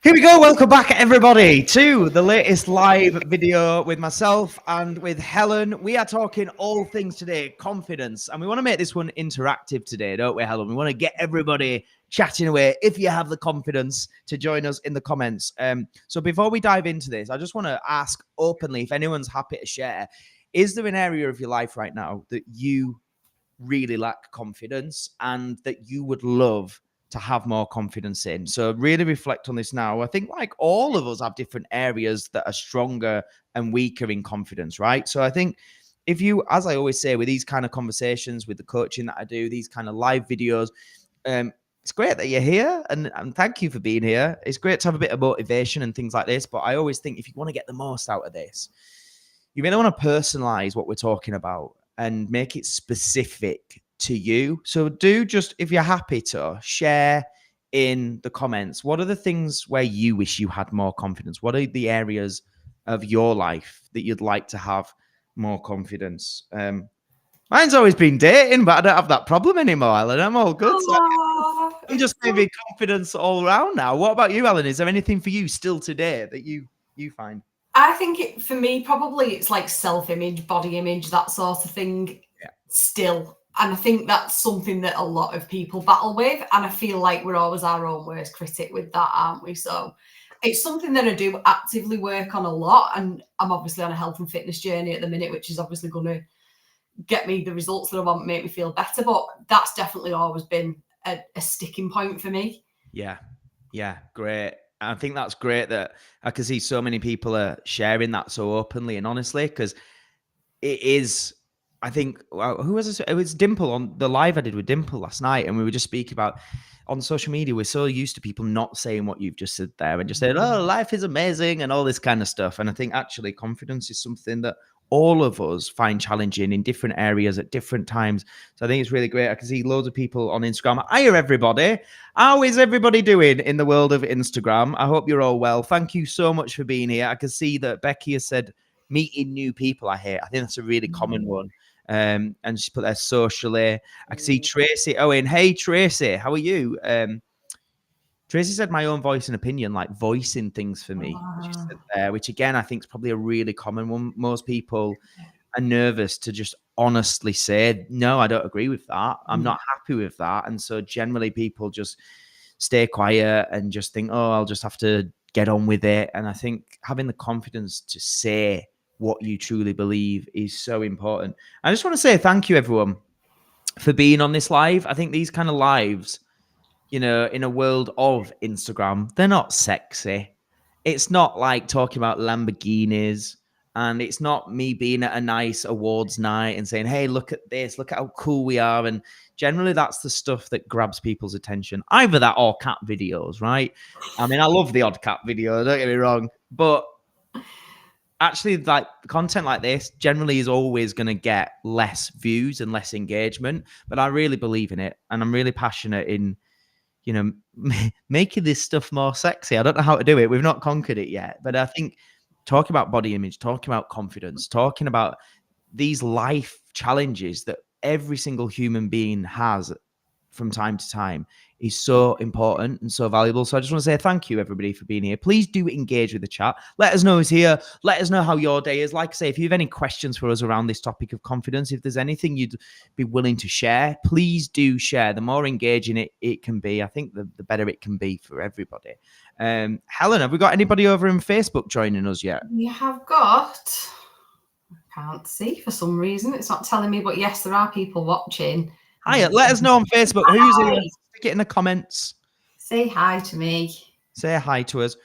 Here we go. Welcome back, everybody, to the latest live video with myself and with Helen. We are talking all things today, confidence, and we want to make this one interactive today, don't we, Helen? We want to get everybody chatting away if you have the confidence to join us in the comments. So before we dive into this, I just want to ask openly if anyone's happy to share. Is there an area of your life right now that you really lack confidence and that you would love to have more confidence in? So really reflect on this now. I think like all of us have different areas that are stronger and weaker in confidence, right? So I think if you, as I always say, with these kind of conversations, with the coaching that I do, these kind of live videos, it's great that you're here and thank you for being here. It's great to have a bit of motivation and things like this, but I always think if you want to get the most out of this, you really want to personalize what we're talking about and make it specific to you. So do just, if you're happy to, share in the comments, what are the things where you wish you had more confidence? What are the areas of your life that you'd like to have more confidence? Mine's always been dating, but I don't have that problem anymore, Ellen. I'm all good. So I'm just maybe confidence all around now. What about you, Ellen? Is there anything for you still today that you find? I think for me, probably it's like self-image, body image, that sort of thing still. And I think that's something that a lot of people battle with. And I feel like we're always our own worst critic with that, aren't we? So it's something that I do actively work on a lot. And I'm obviously on a health and fitness journey at the minute, which is obviously going to get me the results that I want, make me feel better. But that's definitely always been a sticking point for me. Yeah, great. I think that's great that I can see so many people are sharing that so openly and honestly, because it is, I think, who was this? It was Dimple on the live I did with Dimple last night. And we were just speaking about on social media, we're so used to people not saying what you've just said there and just saying, oh, life is amazing and all this kind of stuff. And I think actually confidence is something that all of us find challenging in different areas at different times. So I think it's really great. I can see loads of people on Instagram. Hiya, everybody. How is everybody doing in the world of Instagram? I hope you're all well. Thank you so much for being here. I can see that Becky has said meeting new people. I think that's a really common one. And she put there socially. I can see Tracy Owen. Hey, Tracy, how are you? Tracy said my own voice and opinion, like voicing things for me, she said there, which again, I think is probably a really common one. Most people are nervous to just honestly say, no, I don't agree with that. I'm not happy with that. And so generally people just stay quiet and just think, oh, I'll just have to get on with it. And I think having the confidence to say what you truly believe is so important. I just want to say thank you, everyone, for being on this live. I think these kind of lives, you know, in a world of Instagram, they're not sexy. It's not like talking about Lamborghinis, and it's not me being at a nice awards night and saying, hey, look at this, look at how cool we are. And generally that's the stuff that grabs people's attention. Either that or cat videos, right? I mean, I love the odd cat video, don't get me wrong, but actually like content like this generally is always going to get less views and less engagement. But I really believe in it, and I'm really passionate in, you know, making this stuff more sexy. I don't know how to do it. We've not conquered it yet. But I think talking about body image, talking about confidence, talking about these life challenges that every single human being has from time to time is so important and so valuable. So I just want to say thank you, everybody, for being here. Please do engage with the chat. Let us know who's here. Let us know how your day is. Like I say, if you have any questions for us around this topic of confidence, if there's anything you'd be willing to share, please do share. The more engaging it can be, I think the better it can be for everybody. Helen, have we got anybody over in Facebook joining us yet? We have got... Can't see for some reason. It's not telling me, but yes, there are people watching. Hi, let us know on Facebook. Hi. Who's here? Stick it in the comments. Say hi to me. Say hi to us.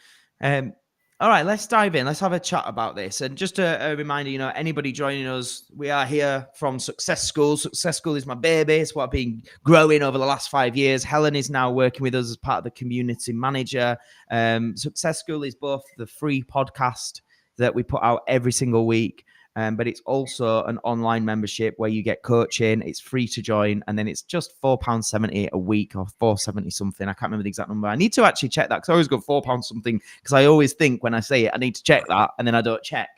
All right, let's dive in. Let's have a chat about this. And just a reminder, anybody joining us, we are here from Success School. Success School is my baby. It's what I've been growing over the last 5 years. Helen is now working with us as part of the community manager. Success School is both the free podcast that we put out every single week, but it's also an online membership where you get coaching. It's free to join, and then it's just £4.70 a week, or £4.70 something. I can't remember the exact number. I need to actually check that because I always got £4 something, because I always think when I say it, I need to check that, and then I don't check.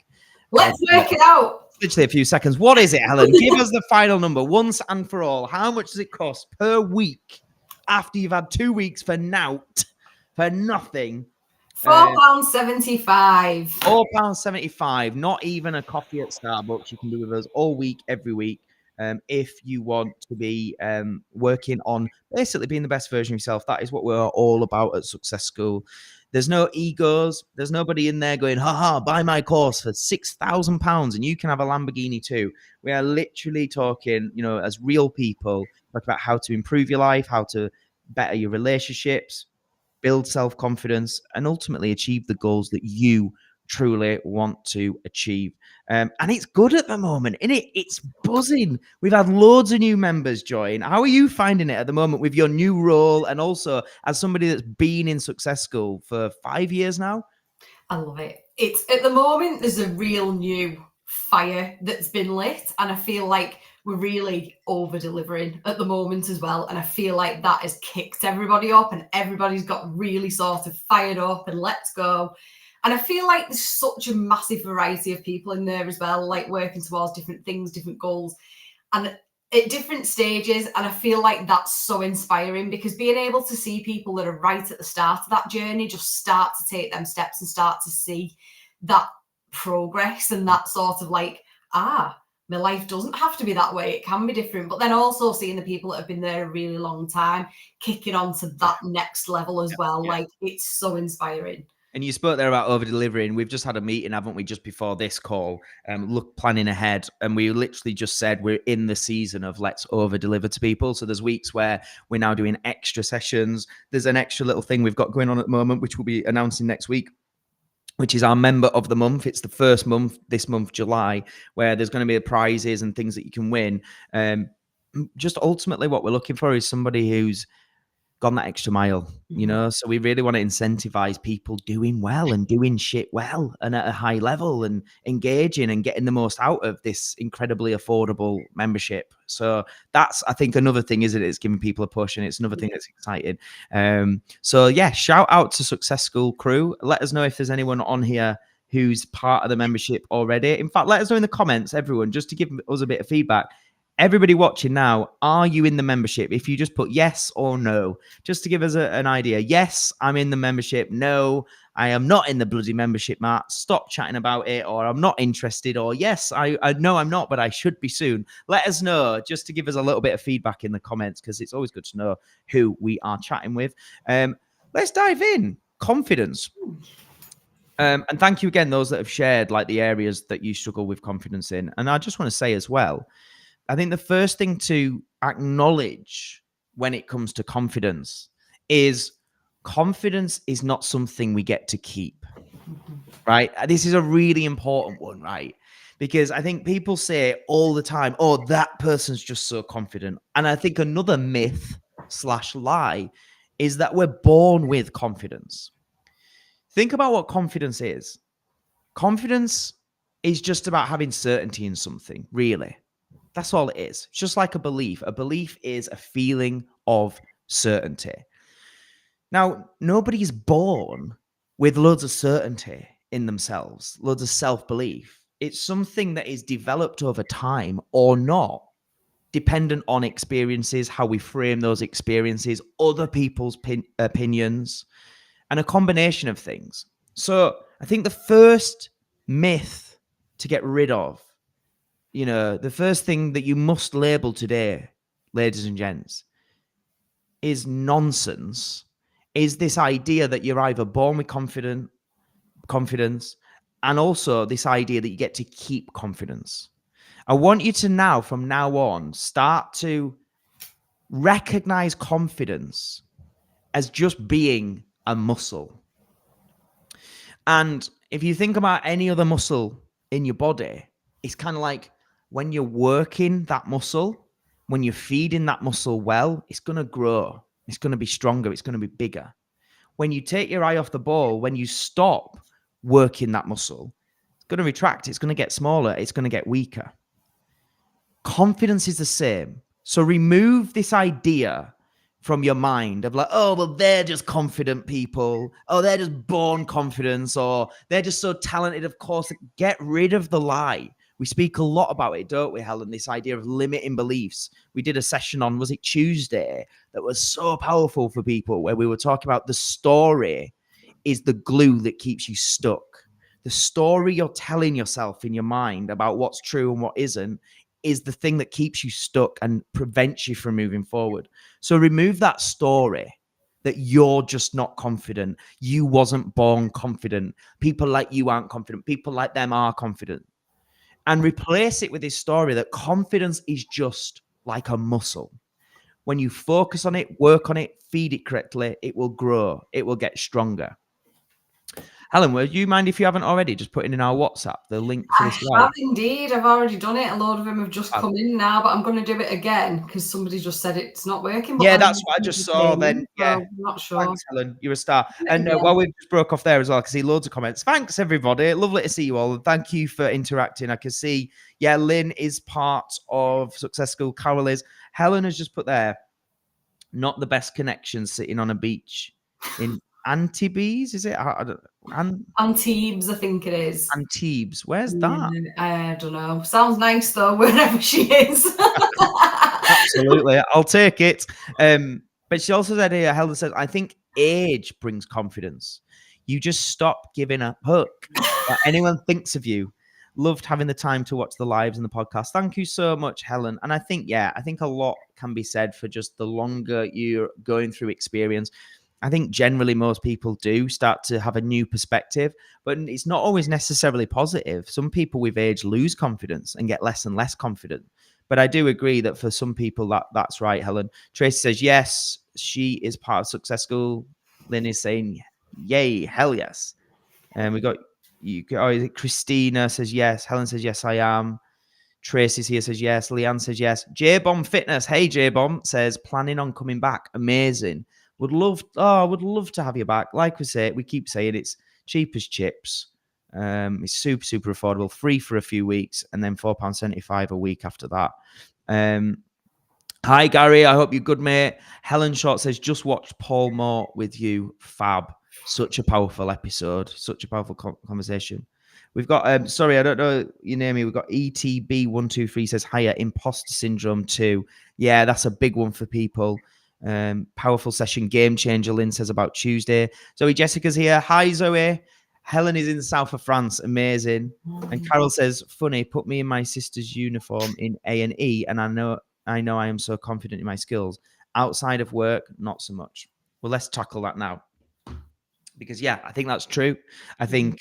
Let's work it out. Literally a few seconds. What is it, Helen? Give us the final number once and for all. How much does it cost per week after you've had 2 weeks for nothing? £4.75. £4.75. Not even a coffee at Starbucks. You can do with us all week, every week. If you want to be working on basically being the best version of yourself. That is what we're all about at Success School. There's no egos. There's nobody in there going, haha, buy my course for £6,000 and you can have a Lamborghini too. We are literally talking, as real people, talk about how to improve your life, how to better your relationships, build self-confidence, and ultimately achieve the goals that you truly want to achieve. And it's good at the moment, isn't it? It's buzzing. We've had loads of new members join. How are you finding it at the moment with your new role, and also as somebody that's been in Success School for 5 years now? I love it. It's at the moment, there's a real new fire that's been lit, and I feel like we're really over delivering at the moment as well. And I feel like that has kicked everybody up, and everybody's got really sort of fired up and let's go. And I feel like there's such a massive variety of people in there as well, like working towards different things, different goals, and at different stages. And I feel like that's so inspiring, because being able to see people that are right at the start of that journey just start to take them steps and start to see that progress, and that sort of like, my life doesn't have to be that way. It can be different. But then also seeing the people that have been there a really long time kicking on to that next level as well. Yeah. Like, it's so inspiring. And you spoke there about over delivering. We've just had a meeting, haven't we, just before this call, planning ahead. And we literally just said we're in the season of let's over deliver to people. So there's weeks where we're now doing extra sessions. There's an extra little thing we've got going on at the moment, which we'll be announcing next week, which is our member of the month. It's the first month, this month, July, where there's going to be prizes and things that you can win. Just ultimately what we're looking for is somebody who's gone that extra mile, so we really want to incentivize people doing well and doing shit well and at a high level and engaging and getting the most out of this incredibly affordable membership. So that's, I think, another thing, isn't it? It's giving people a push, and it's another thing that's exciting. So yeah, shout out to Success School crew. Let us know if there's anyone on here who's part of the membership already. In fact, let us know in the comments, everyone, just to give us a bit of feedback. Everybody watching now, are you in the membership? If you just put yes or no, just to give us an idea. Yes, I'm in the membership. No, I am not in the bloody membership, Matt. Stop chatting about it. Or I'm not interested. Or yes, I know I'm not, but I should be soon. Let us know, just to give us a little bit of feedback in the comments, because it's always good to know who we are chatting with. Let's dive in. Confidence. And thank you again, those that have shared like the areas that you struggle with confidence in. And I just want to say as well, I think the first thing to acknowledge when it comes to confidence is not something we get to keep, right? This is a really important one, right? Because I think people say all the time, oh, that person's just so confident. And I think another myth/lie is that we're born with confidence. Think about what confidence is. Confidence is just about having certainty in something, really. That's all it is. It's just like a belief. A belief is a feeling of certainty. Now, nobody's born with loads of certainty in themselves, loads of self-belief. It's something that is developed over time or not, dependent on experiences, how we frame those experiences, other people's opinions, and a combination of things. So I think the first myth to get rid of, the first thing that you must label today, ladies and gents, is nonsense, is this idea that you're either born with confidence, and also this idea that you get to keep confidence. I want you to now, from now on, start to recognize confidence as just being a muscle. And if you think about any other muscle in your body, it's kind of like when you're working that muscle, when you're feeding that muscle well, it's going to grow. It's going to be stronger. It's going to be bigger. When you take your eye off the ball, when you stop working that muscle, it's going to retract. It's going to get smaller. It's going to get weaker. Confidence is the same. So remove this idea from your mind of like, oh, well, they're just confident people. Oh, they're just born confidence, or they're just so talented. Of course, get rid of the lie. We speak a lot about it, don't we, Helen? This idea of limiting beliefs. We did a session on, was it Tuesday, that was so powerful for people, where we were talking about the story is the glue that keeps you stuck. The story you're telling yourself in your mind about what's true and what isn't is the thing that keeps you stuck and prevents you from moving forward. So remove that story that you're just not confident. You wasn't born confident. People like you aren't confident. People like them are confident. And replace it with this story that confidence is just like a muscle. When you focus on it, work on it, feed it correctly, it will grow. It will get stronger. Helen, would you mind, if you haven't already, just putting in our WhatsApp the link for this live? I have indeed. I've already done it. A load of them have just come in now, but I'm going to do it again because somebody just said it's not working. But yeah, that's what I just saw then. Yeah, I'm not sure. Thanks, Helen. You're a star. And while we just broke off there as well, I can see loads of comments. Thanks, everybody. Lovely to see you all. And thank you for interacting. I can see, Lynn is part of Success School. Carol is. Helen has just put there, not the best connection sitting on a beach in Antibes, is it? Antibes, I think it is. Antibes. Where's that? I don't know. Sounds nice though, wherever she is. Absolutely. I'll take it. But she also said here, Helen says, I think age brings confidence. You just stop giving a hook what anyone thinks of you. Loved having the time to watch the lives and the podcast. Thank you so much, Helen. And I think a lot can be said for just the longer you're going through experience. I think generally most people do start to have a new perspective, but it's not always necessarily positive. Some people with age lose confidence and get less and less confident. But I do agree that for some people that's right, Helen. Tracy says, yes, she is part of Success School. Lynn is saying, yay, hell yes. And we got Christina says yes. Helen says, yes, I am. Tracy's here, says yes. Leanne says yes. J-Bomb Fitness. Hey, J-Bomb says, planning on coming back. Amazing. Would love to have you back. Like we keep saying, it's cheap as chips. It's super, super affordable, free for a few weeks, and then £4.75 a week after that. Hi, Gary. I hope you're good, mate. Helen Short says, just watched Paul Moore with you. Fab. Such a powerful episode. Such a powerful conversation. We've got, sorry, I don't know your name here. We've got ETB123 says, hiya, imposter syndrome 2. Yeah, that's a big one for people. Powerful session, game changer. Lynn says about Tuesday. Zoe Jessica's here. Hi, Zoe. Helen is in the south of France. Amazing. And Carol says, funny, put me in my sister's uniform in A&E, and I know I am so confident in my skills. Outside of work, not so much. Well, let's tackle that now. Because, I think that's true. I think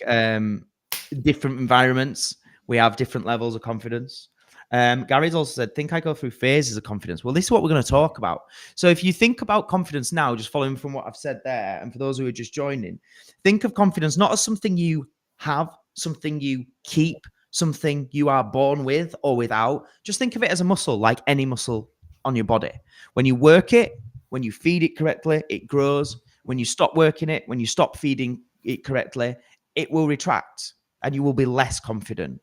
different environments, we have different levels of confidence. Gary's also said, think I go through phases of confidence. Well, this is what we're going to talk about. So if you think about confidence now, just following from what I've said there, and for those who are just joining, think of confidence not as something you have, something you keep, something you are born with or without. Just think of it as a muscle, like any muscle on your body. When you work it, when you feed it correctly, it grows. When you stop working it, when you stop feeding it correctly, it will retract and you will be less confident.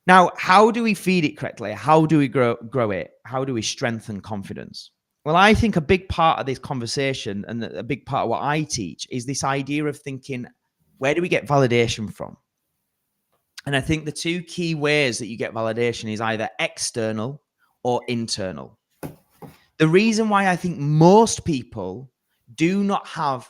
Now, how do we feed it correctly? How do we grow it? How do we strengthen confidence? Well, I think a big part of this conversation and a big part of what I teach is this idea of thinking, where do we get validation from? And I think the two key ways that you get validation is either external or internal? The reason why I think most people do not have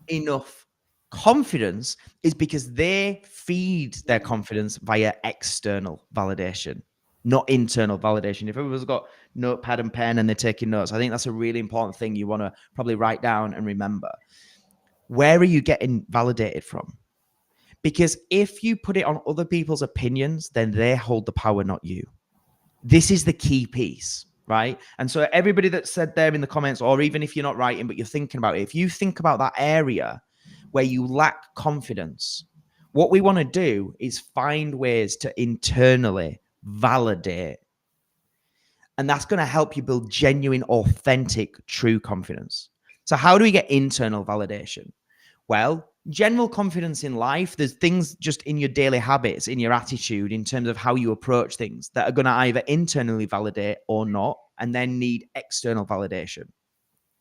enough confidence is because they feed their confidence via external validation, not internal validation. If everyone's got notepad and pen and they're taking notes, I think that's a really important thing you want to probably write down and remember. Where are you getting validated from? Because if you put it on other people's opinions, then they hold the power, not you. This is the key piece, right? And so everybody that said there in the comments, or even if you're not writing, but you're thinking about it, if you think about that area where you lack confidence, what we want to do is find ways to internally validate. And that's going to help you build genuine, authentic, true confidence. So how do we get internal validation? Well, general confidence in life, there's things just in your daily habits, in your attitude, in terms of how you approach things that are going to either internally validate or not, and then need external validation.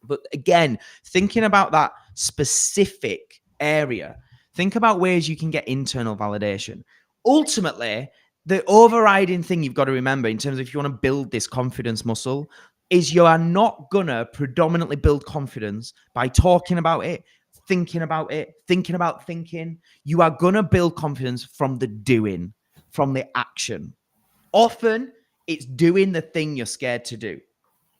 But again, thinking about that specific area, think about ways you can get internal validation. Ultimately, the overriding thing you've got to remember in terms of if you want to build this confidence muscle is you are not going to predominantly build confidence by talking about it, thinking about it, thinking about thinking. You are going to build confidence from the doing, from the action. Often it's doing the thing you're scared to do.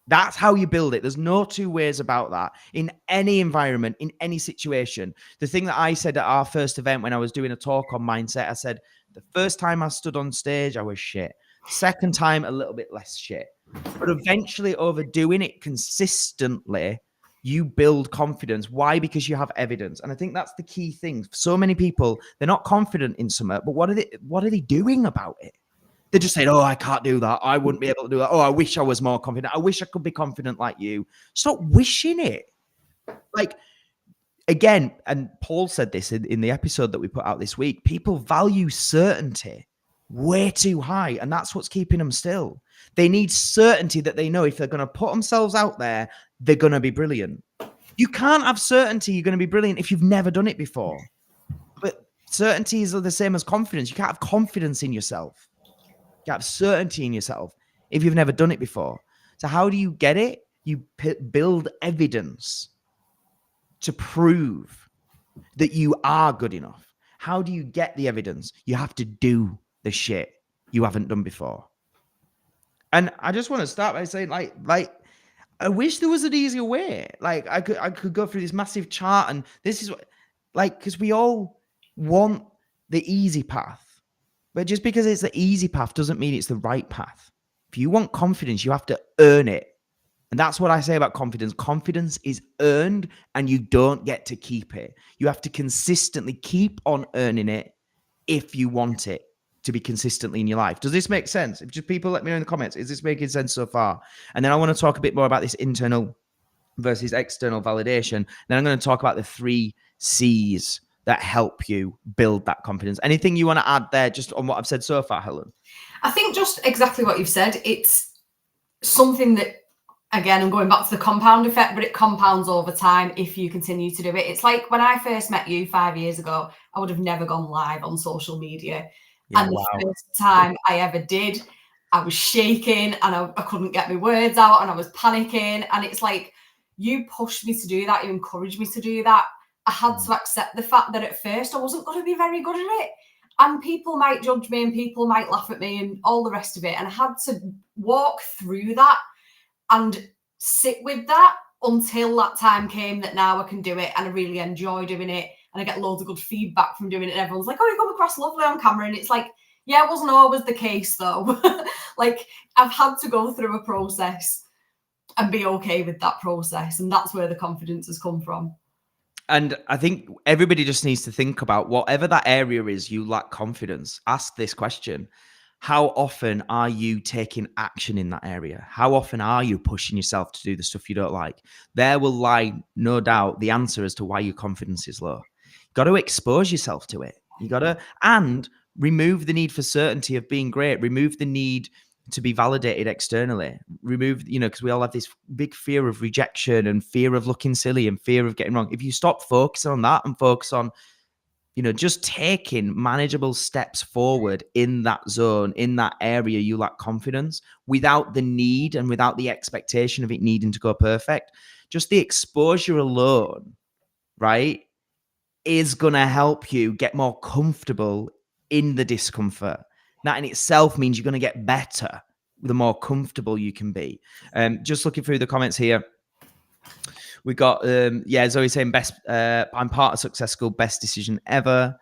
That's how you build it. There's no two ways about that. In any environment, in any situation. The thing that I said at our first event when I was doing a talk on mindset, I said, the first time I stood on stage, I was shit. Second time, a little bit less shit. But eventually overdoing it consistently, you build confidence. Why? Because you have evidence. And I think that's the key thing. So many people, they're not confident in something, but what are they doing about it? They're just saying, oh, I can't do that. I wouldn't be able to do that. Oh, I wish I was more confident. I wish I could be confident like you. Stop wishing it. Like, again, and Paul said this in the episode that we put out this week, people value certainty way too high. And that's what's keeping them still. They need certainty that they know if they're going to put themselves out there, they're going to be brilliant. You can't have certainty you're going to be brilliant if you've never done it before. But certainty is the same as confidence. You can't have confidence in yourself. You have certainty in yourself if you've never done it before. So how do you get it? You build evidence to prove that you are good enough. How do you get the evidence? You have to do the shit you haven't done before. And I just want to start by saying, like, I wish there was an easier way. Like, I could go through this massive chart, and this is what, like, because we all want the easy path. But just because it's the easy path doesn't mean it's the right path. If you want confidence, you have to earn it. And that's what I say about confidence. Confidence is earned and you don't get to keep it. You have to consistently keep on earning it if you want it to be consistently in your life. Does this make sense? If just people let me know in the comments, is this making sense so far? And then I want to talk a bit more about this internal versus external validation. Then I'm going to talk about the 3 C's that help you build that confidence. Anything you want to add there just on what I've said so far, Helen? I think just exactly what you've said. It's something that, again, I'm going back to the compound effect, but it compounds over time if you continue to do it. It's like when I first met you 5 years ago, I would have never gone live on social media. Yeah, and the first time I ever did, I was shaking and I couldn't get my words out and I was panicking. And it's like, you pushed me to do that. You encouraged me to do that. I had to accept the fact that at first I wasn't going to be very good at it. And people might judge me and people might laugh at me and all the rest of it. And I had to walk through that and sit with that until that time came that now I can do it and I really enjoy doing it. And I get loads of good feedback from doing it. And everyone's like, oh, you come across lovely on camera. And it's like, yeah, it wasn't always the case though. Like, I've had to go through a process and be okay with that process. And that's where the confidence has come from. And I think everybody just needs to think about whatever that area is you lack confidence. Ask this question. How often are you taking action in that area? How often are you pushing yourself to do the stuff you don't like? There will lie, no doubt, the answer as to why your confidence is low. You've got to expose yourself to it. You got to, and remove the need for certainty of being great. Remove the need to be validated externally. Remove, because we all have this big fear of rejection and fear of looking silly and fear of getting wrong. If you stop focusing on that and focus on just taking manageable steps forward in that zone, in that area you lack confidence, without the need and without the expectation of it needing to go perfect. Just the exposure alone, right, is going to help you get more comfortable in the discomfort. That in itself means you're going to get better the more comfortable you can be. Just looking through the comments here. We got Zoe saying I'm part of Success School, best decision ever.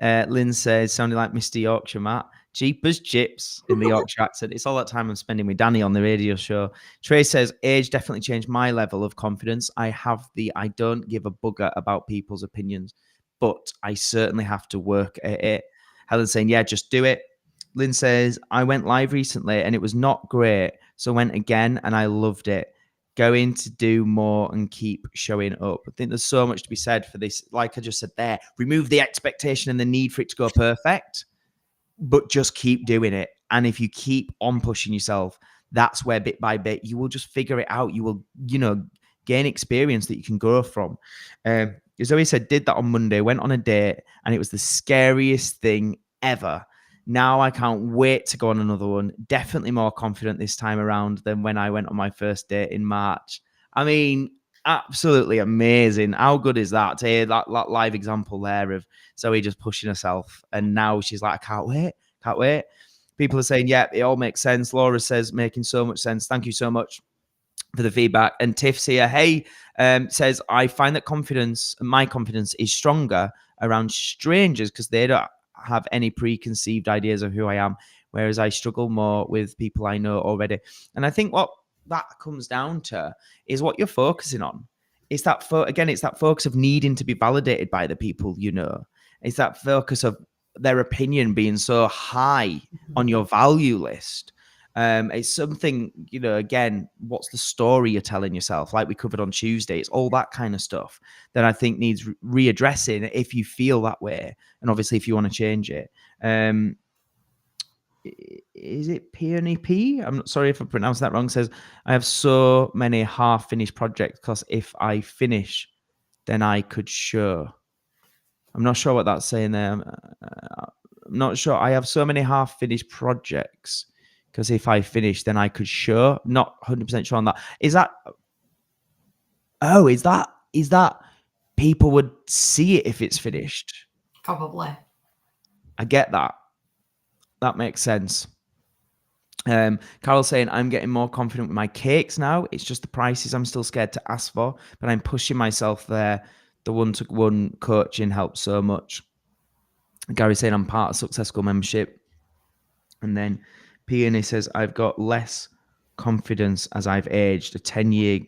Lynn says sounding like Mr. Yorkshire, Matt. Jeepers chips in the Yorkshire accent. It's all that time I'm spending with Danny on the radio show. Trey says age definitely changed my level of confidence. I don't give a bugger about people's opinions, but I certainly have to work at it. Helen saying, yeah, just do it. Lynn says, I went live recently and it was not great. So went again and I loved it. Going to do more and keep showing up. I think there's so much to be said for this. Like I just said there, remove the expectation and the need for it to go perfect, but just keep doing it. And if you keep on pushing yourself, that's where bit by bit, you will just figure it out. You will, gain experience that you can grow from. Zoe said, did that on Monday, went on a date, and it was the scariest thing ever. Now I can't wait to go on another one. Definitely more confident this time around than when I went on my first date in March. I mean, absolutely amazing. How good is that? To hear that live example there of Zoe just pushing herself. And now she's like, I can't wait. People are saying, yeah, it all makes sense. Laura says, making so much sense. Thank you so much for the feedback. And Tiff's here, says, I find that my confidence is stronger around strangers because they don't have any preconceived ideas of who I am, whereas I struggle more with people I know already. And I think what that comes down to is what you're focusing on. It's that it's that focus of needing to be validated by the people you know. It's that focus of their opinion being so high on your value list. It's something, again, what's the story you're telling yourself? Like we covered on Tuesday, it's all that kind of stuff that I think needs readdressing if you feel that way. And obviously, if you want to change it. Is it Peony P? I'm not sorry if I pronounced that wrong. Says, I have so many half-finished projects because if I finish, then I could show. I'm not sure what that's saying there. I'm not sure. I have so many half-finished projects because if I finish, then I could show. Not 100% sure on that. Is that people would see it if it's finished? Probably. I get that. That makes sense. Carol saying, I'm getting more confident with my cakes now. It's just the prices I'm still scared to ask for, but I'm pushing myself there. The one-to-one coaching helps so much. Gary saying, I'm part of Success School membership. And then Peony says, I've got less confidence as I've aged. A 10-year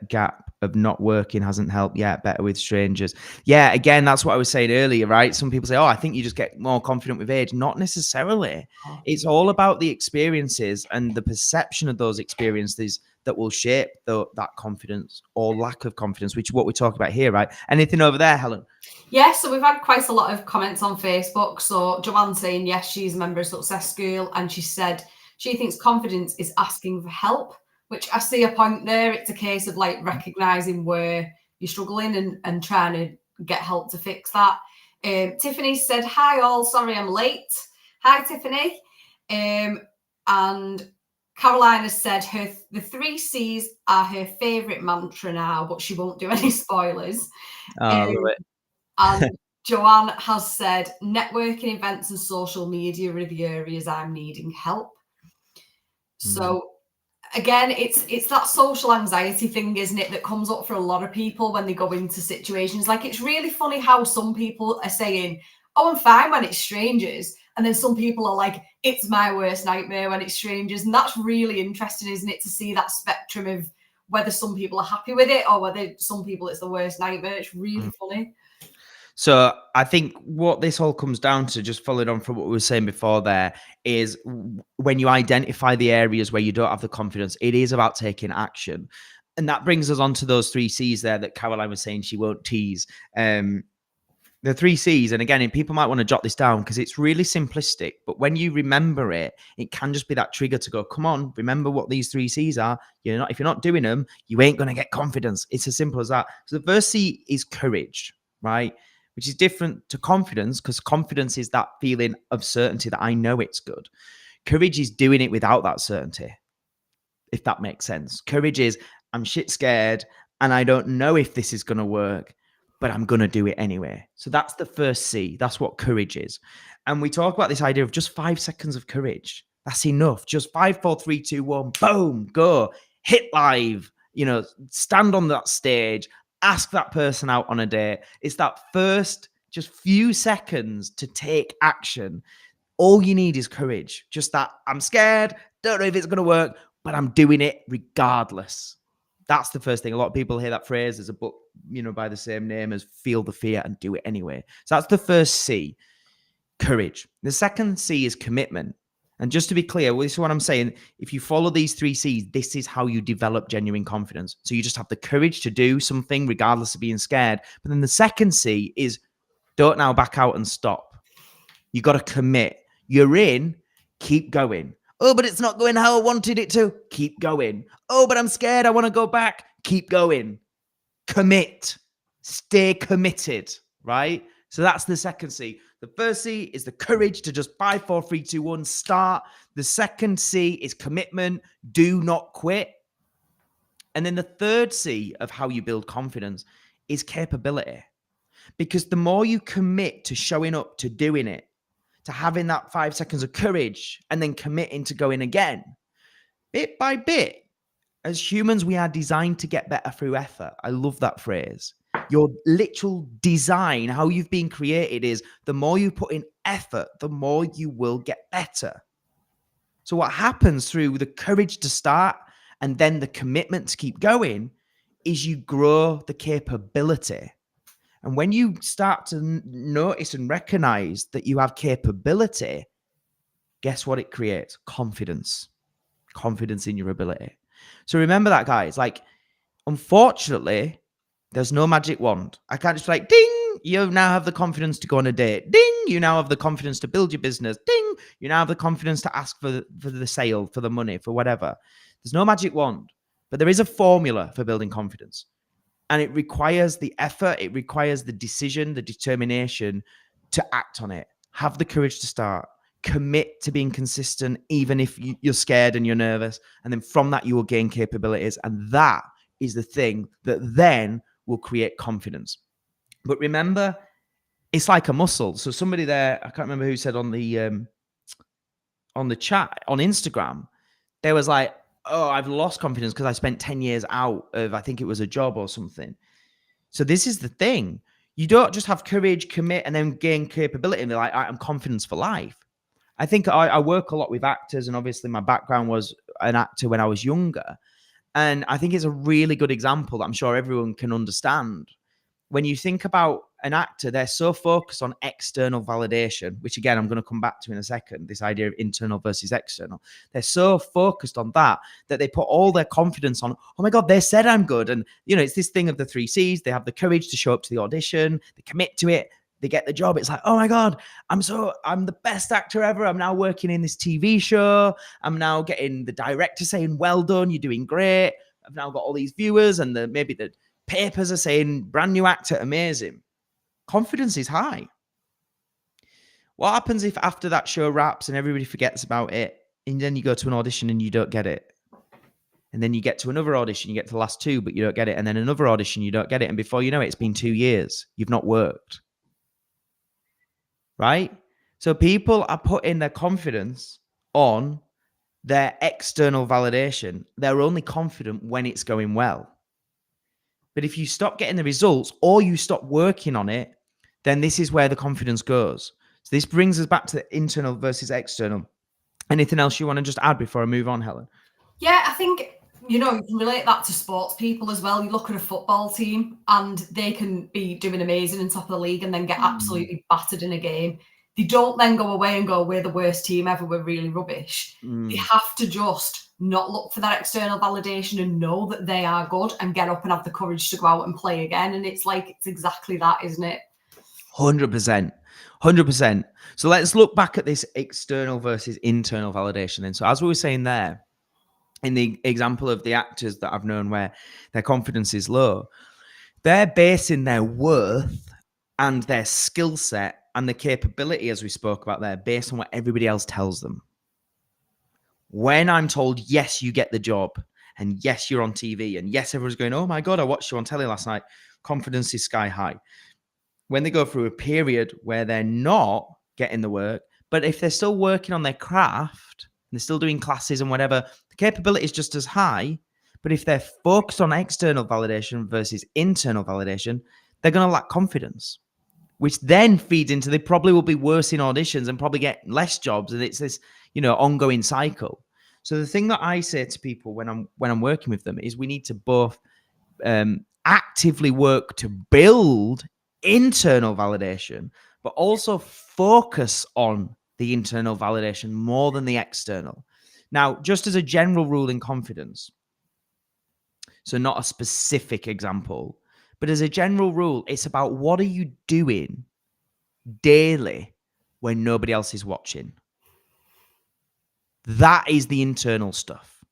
gap of not working hasn't helped yet. Better with strangers. Yeah, again, that's what I was saying earlier, right? Some people say, I think you just get more confident with age. Not necessarily. It's all about the experiences and the perception of those experiences that will shape that confidence or lack of confidence, which is what we talk about here, right? Anything over there, Helen? Yeah, so we've had quite a lot of comments on Facebook. So Joanne saying, yes, she's a member of Success School. And she said she thinks confidence is asking for help, which I see a point there. It's a case of like recognizing where you're struggling and trying to get help to fix that. Tiffany said, hi all, sorry I'm late. Hi, Tiffany. And Caroline has said the 3 C's are her favourite mantra now, but she won't do any spoilers. I love it. And Joanne has said networking, events and social media are the areas I'm needing help. So again, it's that social anxiety thing, isn't it, that comes up for a lot of people when they go into situations. Like, it's really funny how some people are saying, I'm fine when it's strangers. And then some people are like, it's my worst nightmare when it's strangers. And that's really interesting, isn't it, to see that spectrum of whether some people are happy with it or whether some people it's the worst nightmare. It's really funny. So I think what this all comes down to, just following on from what we were saying before there, is when you identify the areas where you don't have the confidence, it is about taking action. And that brings us on to those 3 C's there that Caroline was saying she won't tease. The 3 C's, and again, people might want to jot this down because it's really simplistic, but when you remember it, it can just be that trigger to go, come on, remember what these 3 C's are. If you're not doing them, you ain't going to get confidence. It's as simple as that. So the first C is courage, right? which is different to confidence, because confidence is that feeling of certainty that I know it's good. Courage is doing it without that certainty, if that makes sense. Courage is, I'm shit scared and I don't know if this is going to work, but I'm going to do it anyway. So that's the first C. That's what courage is. And we talk about this idea of just 5 seconds of courage. That's enough. Just 5, 4, 3, 2, 1, boom, go, hit live, stand on that stage, ask that person out on a date. It's that first just few seconds to take action. All you need is courage. Just that, I'm scared, don't know if it's going to work, but I'm doing it regardless. That's the first thing. A lot of people hear that phrase. There's a book, by the same name as Feel the Fear and Do It Anyway. So that's the first C, courage. The second C is commitment. And just to be clear, this is what I'm saying. If you follow these 3 C's, this is how you develop genuine confidence. So you just have the courage to do something regardless of being scared. But then the second C is don't now back out and stop. You got to commit. You're in, keep going. Oh, but it's not going how I wanted it to. Keep going. Oh, but I'm scared. I want to go back. Keep going. Commit. Stay committed, right? So that's the second C. The first C is the courage to just 5, 4, 3, 2, 1, start. The second C is commitment. Do not quit. And then the third C of how you build confidence is capability. Because the more you commit to showing up, to doing it, to having that 5 seconds of courage and then committing to going again, bit by bit, as humans, we are designed to get better through effort. I love that phrase. Your literal design, how you've been created, is the more you put in effort, the more you will get better. So what happens through the courage to start and then the commitment to keep going is you grow the capability. And when you start to notice and recognize that you have capability, guess what it creates? Confidence. Confidence in your ability. So remember that, guys. Unfortunately, there's no magic wand. I can't just be like, ding, you now have the confidence to go on a date. Ding, you now have the confidence to build your business. Ding, you now have the confidence to ask for the sale, for the money, for whatever. There's no magic wand, but there is a formula for building confidence. And it requires the effort, it requires the decision, the determination to act on it. Have the courage to start. Commit to being consistent, even if you're scared and you're nervous. And then from that, you will gain capabilities. And that is the thing that then will create confidence. But remember, it's like a muscle. So somebody there, I can't remember who said on the chat on Instagram, they was like, oh, I've lost confidence because I spent 10 years out of, I think it was a job or something. So this is the thing. You don't just have courage, commit, and then gain capability. And they're like, I'm confidence for life. I think I work a lot with actors, and obviously my background was an actor when I was younger. And I think it's a really good example that I'm sure everyone can understand. When you think about an actor, they're so focused on external validation, which again, I'm going to come back to in a second, this idea of internal versus external. They're so focused on that they put all their confidence on, oh my God, they said I'm good. And, it's this thing of the 3 C's. They have the courage to show up to the audition. They commit to it. They get the job. It's like, oh my God, I'm the best actor ever. I'm now working in this TV show. I'm now getting the director saying, well done, you're doing great. I've now got all these viewers, and maybe the papers are saying, brand new actor, amazing. Confidence is high. What happens if after that show wraps and everybody forgets about it, and then you go to an audition and you don't get it? And then you get to another audition, you get to the last 2, but you don't get it. And then another audition, you don't get it. And before you know it, it's been 2 years. You've not worked. Right? So people are putting their confidence on their external validation. They're only confident when it's going well. But if you stop getting the results or you stop working on it, then this is where the confidence goes. So this brings us back to the internal versus external. Anything else you want to just add before I move on, Helen? Yeah, I think, you can relate that to sports people as well. You look at a football team and they can be doing amazing in top of the league and then get absolutely battered in a game. They don't then go away and go, we're the worst team ever, we're really rubbish. They have to just not look for that external validation and know that they are good and get up and have the courage to go out and play again. And it's exactly that, isn't it? 100%. 100%. So let's look back at this external versus internal validation then. So as we were saying there, in the example of the actors that I've known where their confidence is low, they're basing their worth and their skill set and the capability, as we spoke about there, based on what everybody else tells them. When I'm told, yes, you get the job, and yes, you're on TV, and yes, everyone's going, oh my God, I watched you on telly last night, confidence is sky high. When they go through a period where they're not getting the work, but if they're still working on their craft, and they're still doing classes and whatever, the capability is just as high. But if they're focused on external validation versus internal validation, they're going to lack confidence, which then feeds into they probably will be worse in auditions and probably get less jobs. And it's this, ongoing cycle. So the thing that I say to people when I'm working with them is we need to both actively work to build internal validation, but also focus on the internal validation more than the external. Now, just as a general rule in confidence, so not a specific example, but as a general rule, it's about what are you doing daily when nobody else is watching. That is the internal stuff,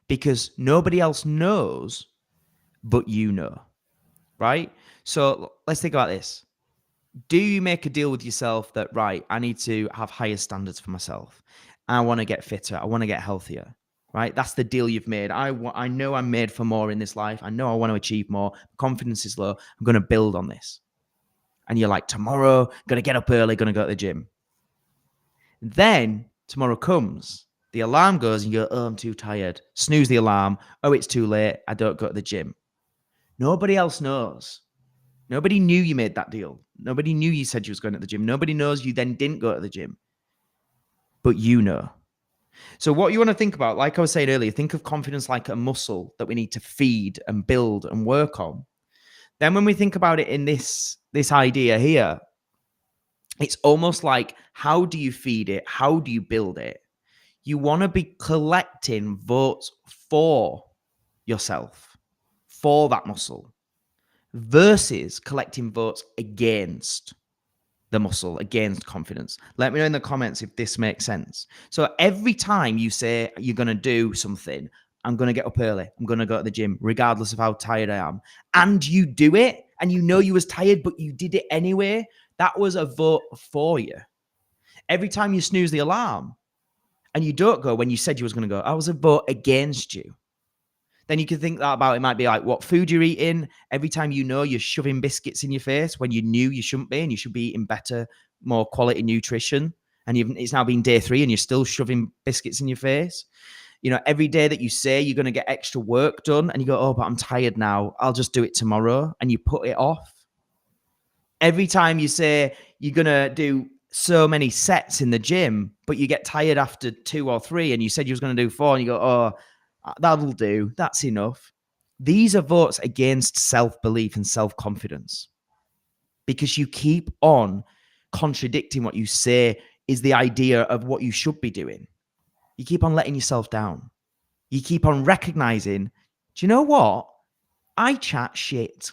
because nobody else knows, but you know, right? So let's think about this. Do you make a deal with yourself that, right, I need to have higher standards for myself. I want to get fitter. I want to get healthier, right? That's the deal you've made. I know I'm made for more in this life. I know I want to achieve more. Confidence is low. I'm going to build on this. And you're like, tomorrow, going to get up early, going to go to the gym. Then tomorrow comes, the alarm goes and you go, oh, I'm too tired. Snooze the alarm. Oh, it's too late. I don't go to the gym. Nobody else knows. Nobody knew you made that deal. Nobody knew you said you was going to the gym. Nobody knows you then didn't go to the gym. But you know. So what you want to think about, like I was saying earlier, think of confidence like a muscle that we need to feed and build and work on. Then when we think about it in this idea here, it's almost like, how do you feed it? How do you build it? You want to be collecting votes for yourself, for that muscle, versus collecting votes against the muscle, against confidence. Let me know in the comments if this makes sense. So every time you say you're going to do something, I'm going to get up early, I'm going to go to the gym, regardless of how tired I am, and you do it, and you know you was tired, but you did it anyway, that was a vote for you. Every time you snooze the alarm and you don't go when you said you was going to go, I was a vote against you. Then you can think that about, it might be like what food you're eating. Every time you know you're shoving biscuits in your face when you knew you shouldn't be, and you should be eating better, more quality nutrition. And it's now been day 3 and you're still shoving biscuits in your face. Every day that you say you're going to get extra work done and you go, oh, but I'm tired now, I'll just do it tomorrow. And you put it off. Every time you say you're going to do so many sets in the gym, but you get tired after 2 or 3 and you said you was going to do 4 and you go, oh, that'll do. That's enough. These are votes against self-belief and self-confidence, because you keep on contradicting what you say is the idea of what you should be doing. You keep on letting yourself down. You keep on recognizing, do you know what? I chat shit.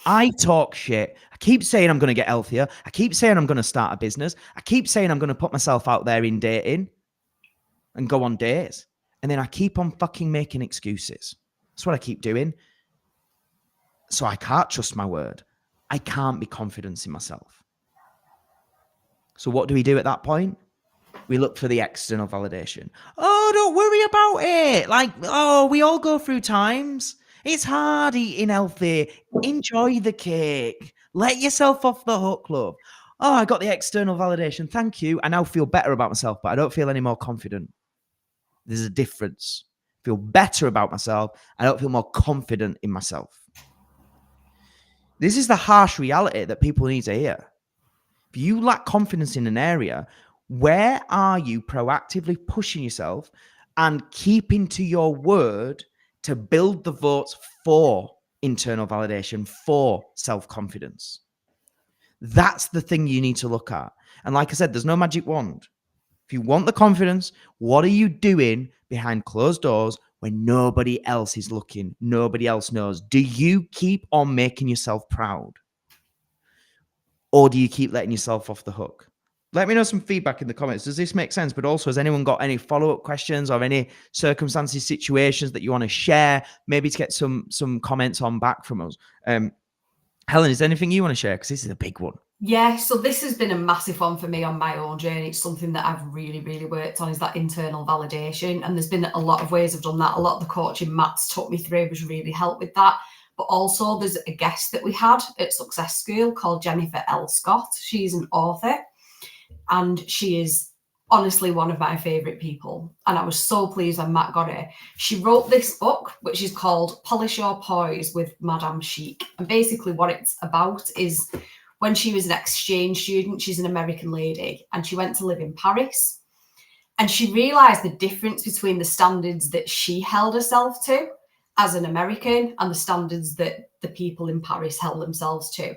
I talk shit. I keep saying I'm going to get healthier. I keep saying I'm going to start a business. I keep saying I'm going to put myself out there in dating and go on dates. And then I keep on fucking making excuses. That's what I keep doing. So I can't trust my word. I can't be confident in myself. So what do we do at that point? We look for the external validation. Oh, don't worry about it. Like, oh, we all go through times. It's hard eating healthy. Enjoy the cake. Let yourself off the hook, love. Oh, I got the external validation. Thank you. I now feel better about myself, but I don't feel any more confident. There's a difference. I feel better about myself. I don't feel more confident in myself. This is the harsh reality that people need to hear. If you lack confidence in an area, where are you proactively pushing yourself and keeping to your word to build the votes for internal validation, for self-confidence? That's the thing you need to look at. And like I said, there's no magic wand. If you want the confidence, what are you doing behind closed doors when nobody else is looking? Nobody else knows. Do you keep on making yourself proud? Or do you keep letting yourself off the hook? Let me know some feedback in the comments. Does this make sense? But also, has anyone got any follow-up questions or any circumstances, situations that you want to share? Maybe to get some comments on back from us. Helen, is there anything you want to share? Because this is a big one. Yeah, so this has been a massive one for me on my own journey. It's something that I've really, really worked on, is that internal validation. And there's been a lot of ways I've done that. A lot of the coaching Matt's took me through has really helped with that. But also there's a guest that we had at Success School called Jennifer L. Scott. She's an author and she is honestly one of my favourite people. And I was so pleased when Matt got her. She wrote this book, which is called Polish Your Poise with Madame Chic. And basically what it's about is, when she was an exchange student, she's an American lady, and she went to live in Paris. And she realised the difference between the standards that she held herself to as an American and the standards that the people in Paris held themselves to.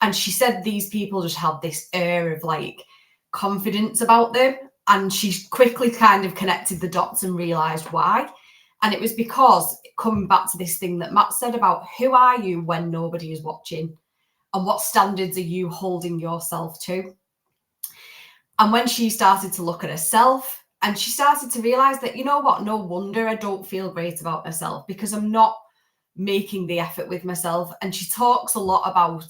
And she said these people just had this air of like confidence about them. And she quickly kind of connected the dots and realised why. And it was because, coming back to this thing that Matt said about who are you when nobody is watching? And what standards are you holding yourself to? And when she started to look at herself, and she started to realize that, you know what, no wonder I don't feel great about myself, because I'm not making the effort with myself. And she talks a lot about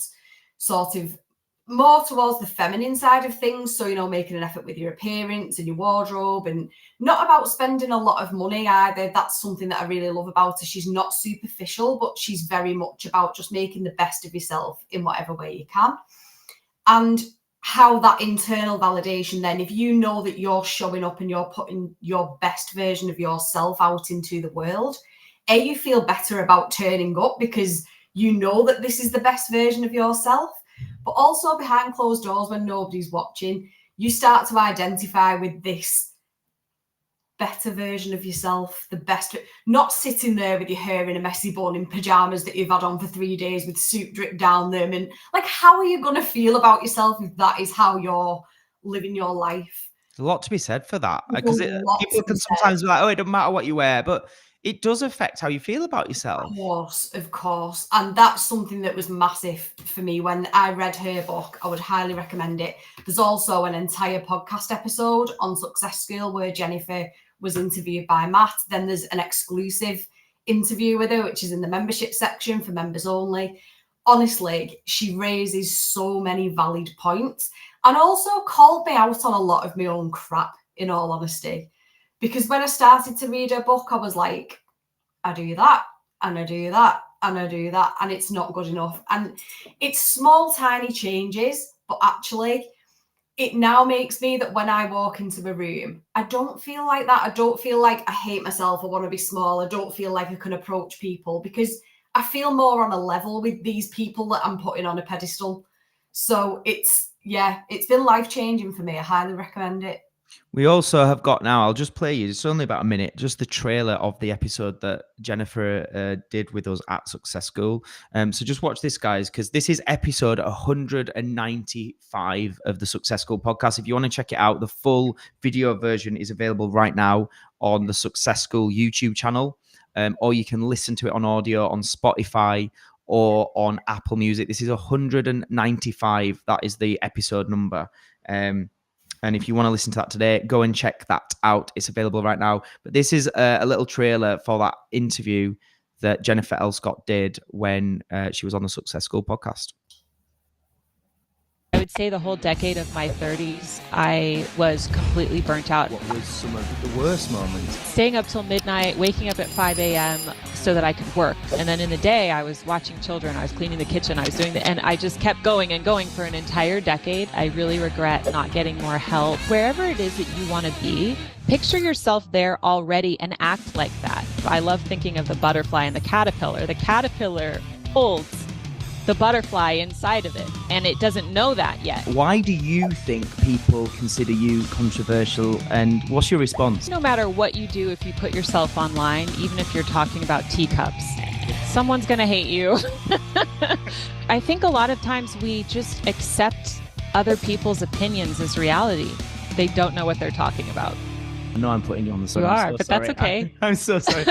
sort of more towards the feminine side of things. So, you know, making an effort with your appearance and your wardrobe, and not about spending a lot of money either. That's something that I really love about her. She's not superficial, but she's very much about just making the best of yourself in whatever way you can. And how that internal validation, then, if you know that you're showing up and you're putting your best version of yourself out into the world, you feel better about turning up because you know that this is the best version of yourself. But also behind closed doors, when nobody's watching, you start to identify with this better version of yourself, the best, not sitting there with your hair in a messy bun in pajamas that you've had on for 3 days with soup drip down them. And like, how are you going to feel about yourself if that is how you're living your life? There's a lot to be said for that, because people can sometimes be like, oh, it doesn't matter what you wear, but it does affect how you feel about yourself. Of course. And that's something that was massive for me when I read her book. I would highly recommend it. There's also an entire podcast episode on Success School where Jennifer was interviewed by Matt. Then there's an exclusive interview with her, which is in the membership section for members only. Honestly, she raises so many valid points, and also called me out on a lot of my own crap, in all honesty. Because when I started to read her book, I was like, I do that, and I do that, and I do that, and it's not good enough. And it's small, tiny changes, but actually, it now makes me that when I walk into a room, I don't feel like that. I don't feel like I hate myself, I want to be small. I don't feel like I can approach people, because I feel more on a level with these people that I'm putting on a pedestal. So it's been life-changing for me. I highly recommend it. We also have got now, I'll just play you, it's only about a minute, just the trailer of the episode that Jennifer did with us at Success School. So just watch this, guys, because this is episode 195 of the Success School podcast. If you want to check it out, the full video version is available right now on the Success School YouTube channel, or you can listen to it on audio on Spotify or on Apple Music. This is 195. That is the episode number. And if you want to listen to that today, go and check that out. It's available right now. But this is a little trailer for that interview that Jennifer L. Scott did when she was on the Success School podcast. I would say the whole decade of my 30s, I was completely burnt out. What was some of the worst moments? Staying up till midnight, waking up at 5 a.m. so that I could work. And then in the day, I was watching children, I was cleaning the kitchen, I was doing and I just kept going and going for an entire decade. I really regret not getting more help. Wherever it is that you want to be, picture yourself there already and act like that. I love thinking of the butterfly and the caterpillar. The caterpillar holds the butterfly inside of it, and it doesn't know that yet. Why do you think people consider you controversial, and what's your response? No matter what you do, if you put yourself online, even if you're talking about teacups, someone's gonna hate you. I think a lot of times we just accept other people's opinions as reality. They don't know what they're talking about. I know I'm putting you on the spot. You are, but that's okay. I'm so sorry.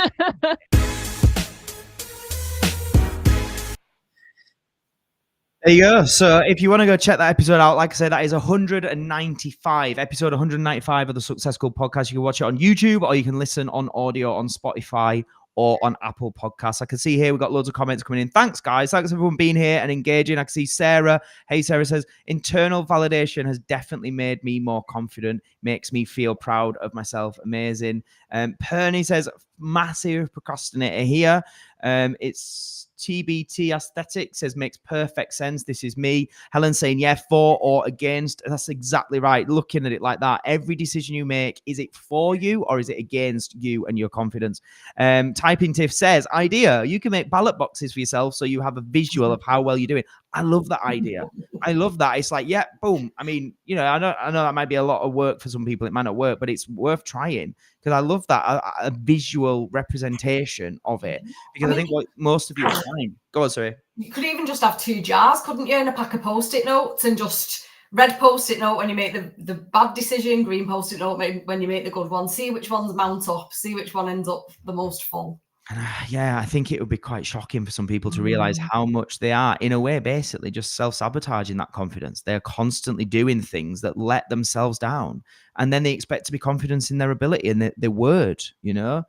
There you go. So if you want to go check that episode out, like I said, that is 195, episode 195 of the Success School podcast. You can watch it on YouTube, or you can listen on audio on Spotify or on Apple Podcasts. I can see here we've got loads of comments coming in. Thanks, guys. Thanks everyone being here and engaging. I can see Sarah. Hey, Sarah says, internal validation has definitely made me more confident, makes me feel proud of myself. Amazing. Perny says, massive procrastinator here. It's TBT aesthetic says, makes perfect sense. This is me. Helen saying, yeah, for or against. That's exactly right. Looking at it like that, every decision you make, is it for you or is it against you and your confidence? Typing Tiff says, idea, you can make ballot boxes for yourself so you have a visual of how well you're doing. I love that idea. I love that. It's like, yeah, boom. I mean, you know, I know that might be a lot of work for some people. It might not work, but it's worth trying because I love that a visual representation of it. Because I think what most of you are trying. Go on, sorry. You could even just have 2 jars, couldn't you, and a pack of Post-it notes, and just red Post-it note when you make the bad decision, green Post-it note when you make the good one. See which ones mount up. See which one ends up the most full. And yeah, I think it would be quite shocking for some people to realize how much they are, in a way, basically just self-sabotaging that confidence. They're constantly doing things that let themselves down. And then they expect to be confident in their ability and their word, you know?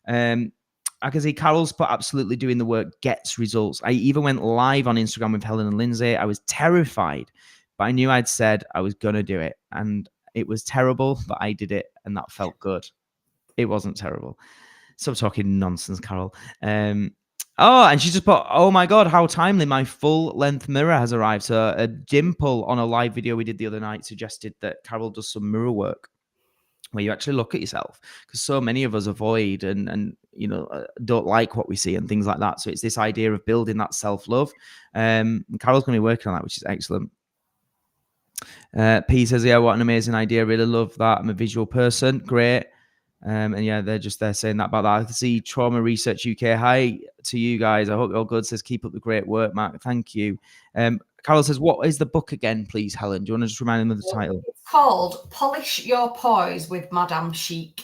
I can see Carol's put absolutely doing the work gets results. I even went live on Instagram with Helen and Lindsay. I was terrified, but I knew I'd said I was going to do it. And it was terrible, but I did it. And that felt good. It wasn't terrible. Stop talking nonsense, Carol. And she just put, oh my God, how timely. My full length mirror has arrived. So a Dimple on a live video we did the other night suggested that Carol does some mirror work where you actually look at yourself, because so many of us avoid and you know, don't like what we see and things like that. So it's this idea of building that self-love. Carol's going to be working on that, which is excellent. P says, yeah, what an amazing idea. Really love that. I'm a visual person. Great. And yeah, they're saying that about that. I can see Trauma Research UK. Hi to you guys. I hope you're all good. Says, keep up the great work, Mark. Thank you. Carol says, what is the book again, please, Helen? Do you want to just remind them of the title? It's called Polish Your Poise with Madame Chic.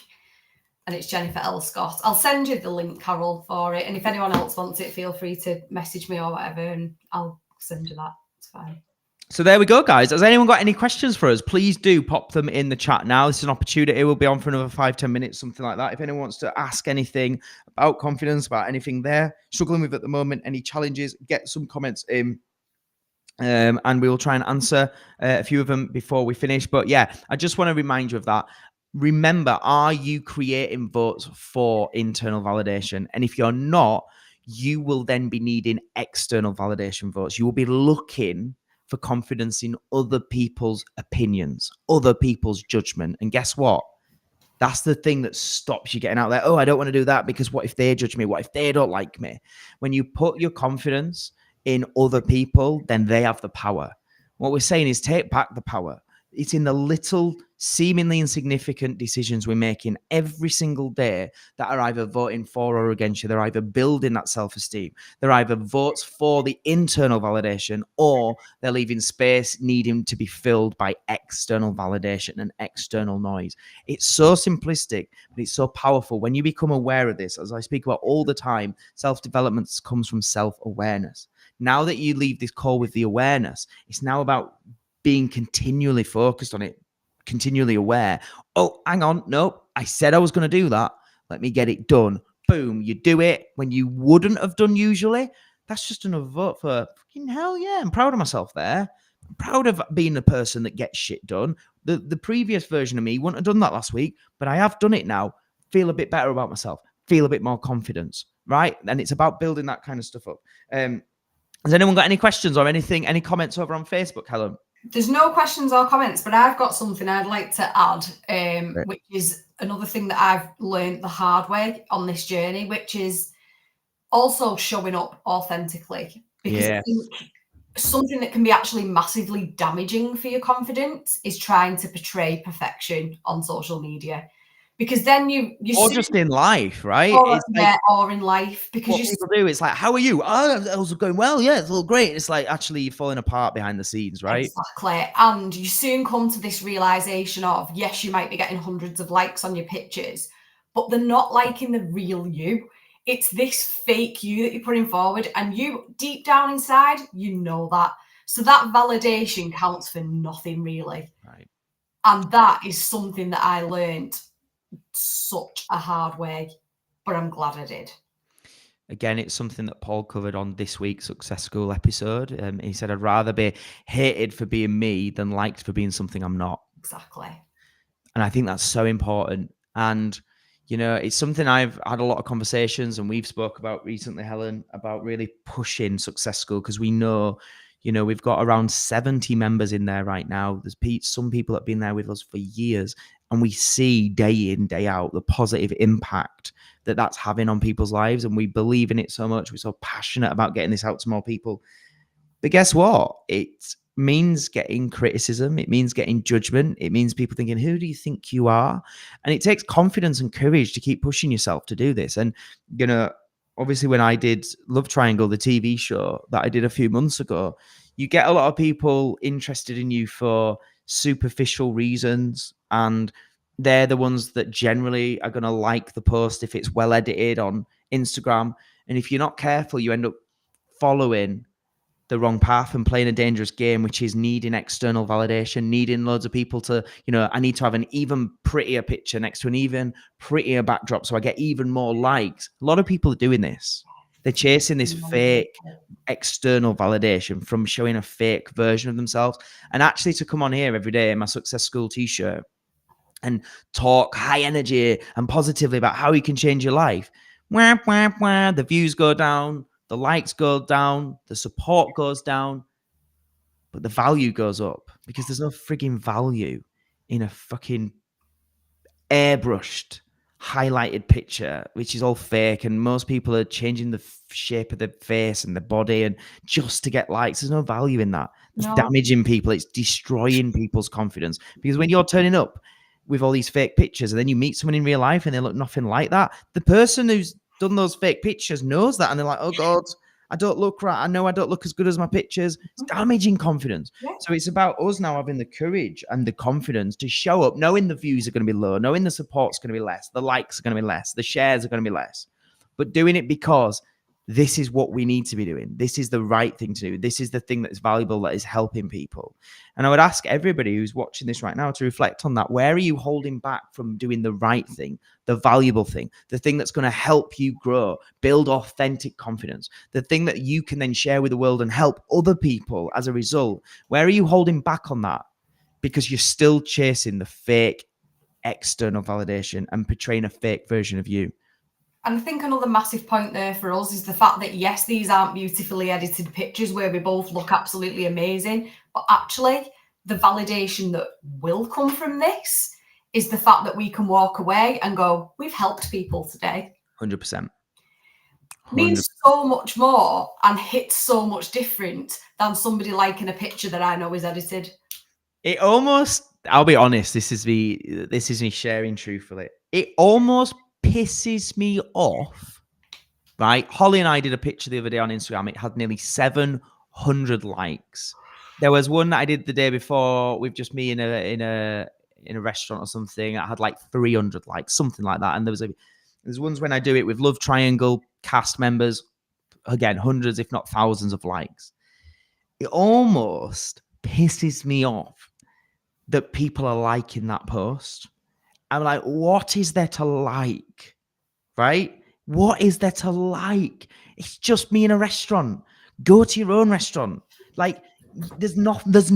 And it's Jennifer L. Scott. I'll send you the link, Carol, for it. And if anyone else wants it, feel free to message me or whatever, and I'll send you that. It's fine. So there we go, guys. Has anyone got any questions for us? Please do pop them in the chat now. This is an opportunity. We'll be on for another 5-10 minutes, something like that. If anyone wants to ask anything about confidence, about anything they're struggling with at the moment, any challenges, get some comments in. And we'll try and answer a few of them before we finish. But yeah, I just want to remind you of that. Remember, are you creating votes for internal validation? And if you're not, you will then be needing external validation votes. You will be looking for confidence in other people's opinions, other people's judgment. And guess what? That's the thing that stops you getting out there. Oh, I don't want to do that because what if they judge me? What if they don't like me? When you put your confidence in other people, then they have the power. What we're saying is take back the power. It's in the little seemingly insignificant decisions we're making every single day that are either voting for or against you. They're either building that self-esteem. They're either votes for the internal validation, or they're leaving space needing to be filled by external validation and external noise. It's so simplistic, but it's so powerful. When you become aware of this, as I speak about all the time, self-development comes from self-awareness. Now that you leave this call with the awareness, it's now about being continually focused on it, continually aware. Oh, hang on. Nope. I said I was going to do that. Let me get it done. Boom. You do it when you wouldn't have done usually. That's just another vote for fucking hell. Yeah. I'm proud of myself there. I'm proud of being the person that gets shit done. The previous version of me wouldn't have done that last week, but I have done it now. Feel a bit better about myself. Feel a bit more confidence. Right. And it's about building that kind of stuff up. Has anyone got any questions or anything, any comments over on Facebook, Helen? There's no questions or comments, but I've got something I'd like to add, which is another thing that I've learned the hard way on this journey, which is also showing up authentically. Because I think something that can be actually massively damaging for your confidence is trying to portray perfection on social media. Because then you or just in life, right? Or in life. Because what people do, it's like, how are you? Oh, I was going well. Yeah, it's all great. It's like actually you're falling apart behind the scenes, right? Exactly. And you soon come to this realization of, yes, you might be getting hundreds of likes on your pictures, but they're not liking the real you. It's this fake you that you're putting forward. And you, deep down inside, you know that. So that validation counts for nothing, really. Right. And that is something that I learned such a hard way, but I'm glad I did. Again, it's something that Paul covered on this week's Success School episode. He said, I'd rather be hated for being me than liked for being something I'm not. Exactly. And I think that's so important. And, you know, it's something I've had a lot of conversations and we've spoke about recently, Helen, about really pushing Success School, because we know, you know, we've got around 70 members in there right now. There's some people that have been there with us for years, and we see day in, day out the positive impact that that's having on people's lives. And we believe in it so much. We're so passionate about getting this out to more people. But guess what? It means getting criticism. It means getting judgment. It means people thinking, who do you think you are? And it takes confidence and courage to keep pushing yourself to do this. And, you know, obviously when I did Love Triangle, the TV show that I did a few months ago, you get a lot of people interested in you for superficial reasons. And they're the ones that generally are going to like the post if it's well edited on Instagram. And if you're not careful, you end up following the wrong path and playing a dangerous game, which is needing external validation, needing loads of people to, you know, I need to have an even prettier picture next to an even prettier backdrop so I get even more likes. A lot of people are doing this. They're chasing this fake external validation from showing a fake version of themselves. And actually to come on here every day in my Success School t-shirt and talk high energy and positively about how you can change your life. Wah, wah, wah, the views go down, the likes go down, the support goes down, but the value goes up, because there's no frigging value in a fucking airbrushed, highlighted picture, which is all fake. And most people are changing the shape of their face and their body and just to get likes. There's no value in that. It's damaging people. It's destroying people's confidence, because when you're turning up with all these fake pictures and then you meet someone in real life and they look nothing like that, the person who's done those fake pictures knows that, and they're like, oh God, I don't look right. I know I don't look as good as my pictures. It's damaging confidence. Yeah. So it's about us now having the courage and the confidence to show up, knowing the views are going to be low, knowing the support's going to be less, the likes are going to be less, the shares are going to be less, but doing it because this is what we need to be doing. This is the right thing to do. This is the thing that is valuable, that is helping people. And I would ask everybody who's watching this right now to reflect on that. Where are you holding back from doing the right thing, the valuable thing, the thing that's going to help you grow, build authentic confidence, the thing that you can then share with the world and help other people as a result? Where are you holding back on that? Because you're still chasing the fake external validation and portraying a fake version of you. And I think another massive point there for us is the fact that, yes, these aren't beautifully edited pictures where we both look absolutely amazing, but actually the validation that will come from this is the fact that we can walk away and go, we've helped people today. 100%. Means so much more and hits so much different than somebody liking a picture that I know is edited. It almost, I'll be honest, this is me sharing truthfully. It almost pisses me off, right? Holly and I did a picture the other day on Instagram. It had nearly 700 likes. There was one that I did the day before with just me in a restaurant or something. I had like 300 likes, something like that. And there's ones when I do it with Love Triangle cast members, again, hundreds, if not thousands of likes. It almost pisses me off that people are liking that post. I'm like, what is there to like, right? What is there to like? It's just me in a restaurant. Go to your own restaurant. Like, there's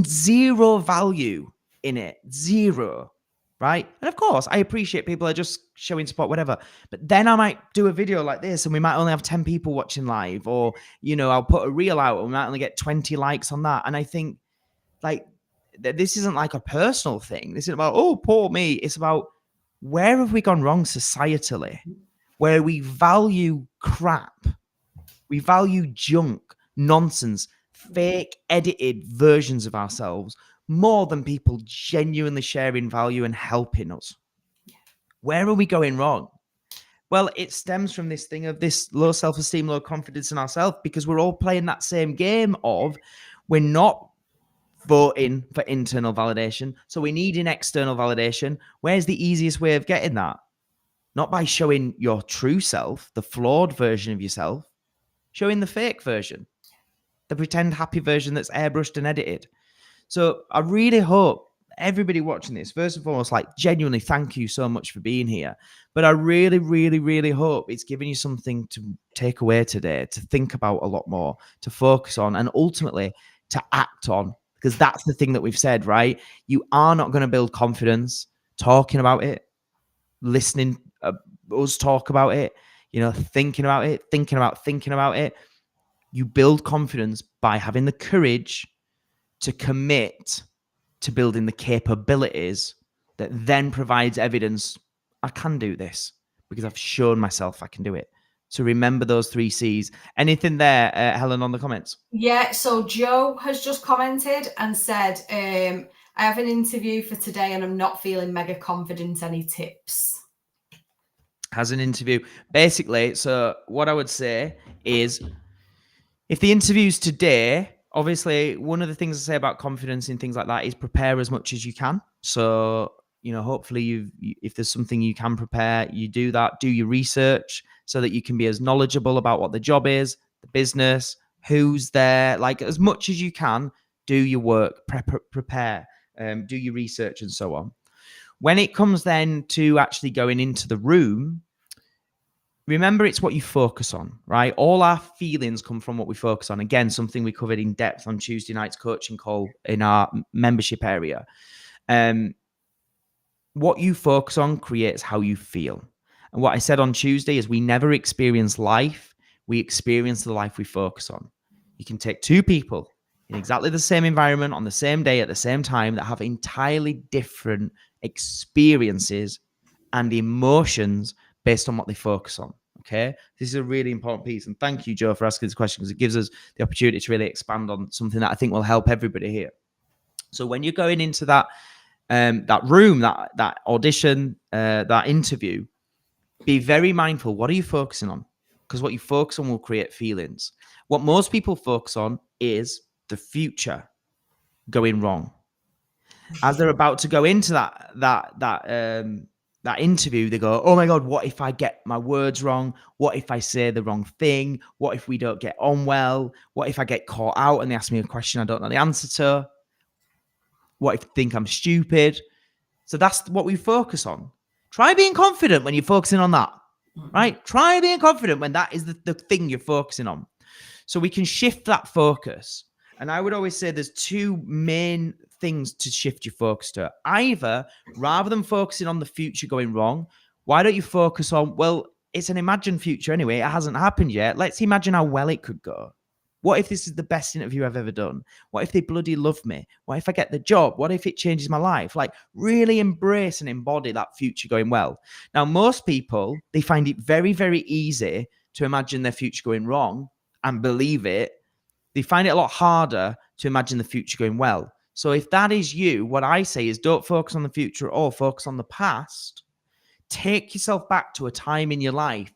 zero value in it. Zero, right? And of course, I appreciate people are just showing support, whatever. But then I might do a video like this and we might only have 10 people watching live, or, you know, I'll put a reel out and we might only get 20 likes on that. And I think, like, this isn't like a personal thing. This isn't about, oh, poor me. It's about, where have we gone wrong societally, where we value crap, we value junk, nonsense, fake edited versions of ourselves more than people genuinely sharing value and helping us? Where are we going wrong? Well, it stems from this thing of this low self-esteem, low confidence in ourselves, because we're all playing that same game of, we're not voting for internal validation, so we need an external validation. Where's the easiest way of getting that? Not by showing your true self, the flawed version of yourself, showing the fake version, the pretend happy version that's airbrushed and edited. So I really hope everybody watching this, first and foremost, like genuinely thank you so much for being here. But I really, really, really hope it's giving you something to take away today, to think about a lot more, to focus on, and ultimately to act on. Because that's the thing that we've said, right? You are not going to build confidence talking about it, listening us talk about it, thinking about it. You build confidence by having the courage to commit to building the capabilities that then provides evidence. I can do this because I've shown myself I can do it. So remember those 3 C's. Anything there, Helen, on the comments? Yeah, so Joe has just commented and said, I have an interview for today and I'm not feeling mega confident. Any tips? Has an interview. Basically, so what I would say is, if the interview's today, obviously one of the things I say about confidence and things like that is prepare as much as you can. So, hopefully if there's something you can prepare, you do that. Do your research so that you can be as knowledgeable about what the job is, the business, who's there, like as much as you can. Do your work, prepare, do your research and so on. When it comes then to actually going into the room, remember it's what you focus on, right? All our feelings come from what we focus on. Again, something we covered in depth on Tuesday night's coaching call in our membership area. What you focus on creates how you feel. And what I said on Tuesday is we never experience life. We experience the life we focus on. You can take 2 people in exactly the same environment on the same day at the same time that have entirely different experiences and emotions based on what they focus on. Okay, this is a really important piece, and thank you, Joe, for asking this question, because it gives us the opportunity to really expand on something that I think will help everybody here. So when you're going into that room, that audition, that interview, be very mindful. What are you focusing on? Because what you focus on will create feelings. What most people focus on is the future going wrong. As they're about to go into that interview, they go, oh my God, what if I get my words wrong? What if I say the wrong thing? What if we don't get on well? What if I get caught out and they ask me a question I don't know the answer to? What if they think I'm stupid? So that's what we focus on. Try being confident when you're focusing on that, right? Try being confident when that is the thing you're focusing on. So we can shift that focus. And I would always say there's 2 main things to shift your focus to. Either, rather than focusing on the future going wrong, why don't you focus on, well, it's an imagined future anyway. It hasn't happened yet. Let's imagine how well it could go. What if this is the best interview I've ever done? What if they bloody love me? What if I get the job? What if it changes my life? Like, really embrace and embody that future going well. Now, most people, they find it very, very easy to imagine their future going wrong and believe it. They find it a lot harder to imagine the future going well. So if that is you, what I say is don't focus on the future at all, focus on the past. Take yourself back to a time in your life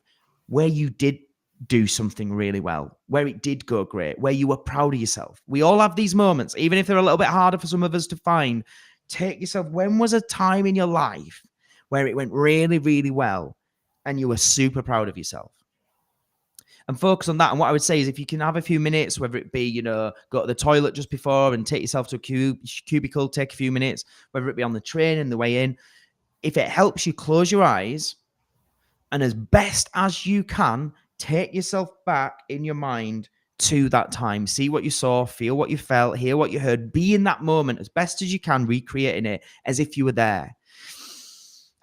where you did do something really well, where it did go great, where you were proud of yourself. We all have these moments, even if they're a little bit harder for some of us to find. Take yourself, when was a time in your life where it went really, really well and you were super proud of yourself? And focus on that. And what I would say is, if you can have a few minutes, whether it be, go to the toilet just before and take yourself to a cubicle, take a few minutes, whether it be on the train and the way in, if it helps you, close your eyes and as best as you can, take yourself back in your mind to that time. See what you saw, feel what you felt, hear what you heard, be in that moment as best as you can, recreating it as if you were there,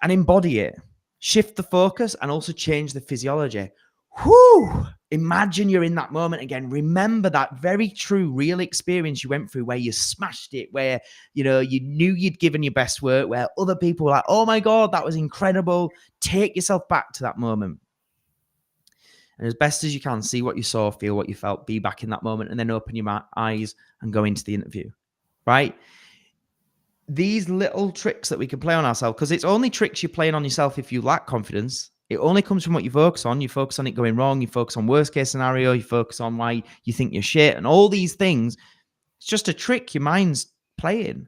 and embody it. Shift the focus and also change the physiology. Whoo! Imagine you're in that moment again. Remember that very true, real experience you went through where you smashed it, where, you knew you'd given your best work, where other people were like, oh my God, that was incredible. Take yourself back to that moment. And as best as you can, see what you saw, feel what you felt, be back in that moment, and then open your eyes and go into the interview, right? These little tricks that we can play on ourselves, because it's only tricks you're playing on yourself if you lack confidence. It only comes from what you focus on. You focus on it going wrong. You focus on worst case scenario. You focus on why you think you're shit and all these things. It's just a trick your mind's playing.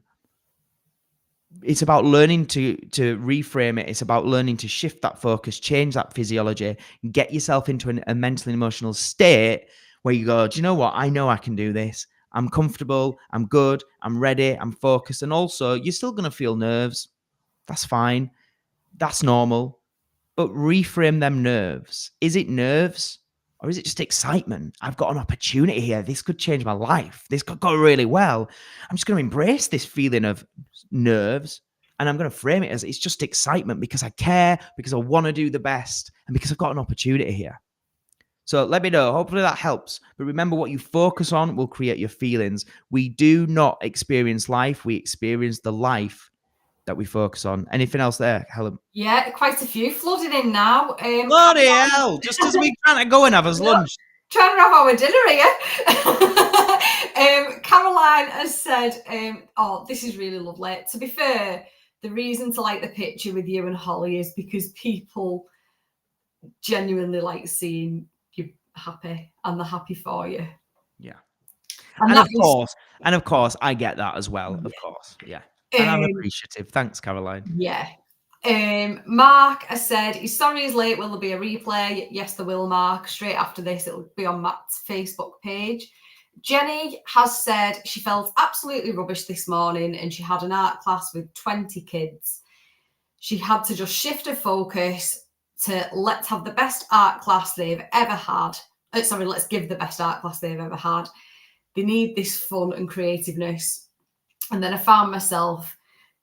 It's about learning to reframe it. It's about learning to shift that focus, change that physiology, get yourself into a mental and emotional state where you go, do you know what? I know I can do this. I'm comfortable, I'm good, I'm ready, I'm focused. And also, you're still going to feel nerves. That's fine. That's normal. But reframe them nerves. Is it nerves or is it just excitement? I've got an opportunity here. This could change my life. This could go really well. I'm just going to embrace this feeling of nerves and I'm going to frame it as it's just excitement because I care, because I want to do the best, and because I've got an opportunity here. So let me know. Hopefully that helps. But remember, what you focus on will create your feelings. We do not experience life. We experience the life that we focus on. Anything else there, Helen? Yeah, quite a few flooding in now. Bloody hell! Just as we trying to go and have us lunch. Trying to have our dinner here. Caroline has said, oh, this is really lovely. To be fair, the reason to like the picture with you and Holly is because people genuinely like seeing you happy and they're happy for you. Yeah. And of course, I get that as well. Of course. Yeah. And I'm appreciative. Thanks, Caroline. Yeah. Mark has said he's sorry he's late. Will there be a replay? Yes, there will, Mark. Straight after this, it'll be on Matt's Facebook page. Jenny has said she felt absolutely rubbish this morning and she had an art class with 20 kids. She had to just shift her focus to let's have the best art class they've ever had. Let's give the best art class they've ever had. They need this fun and creativeness. And then I found myself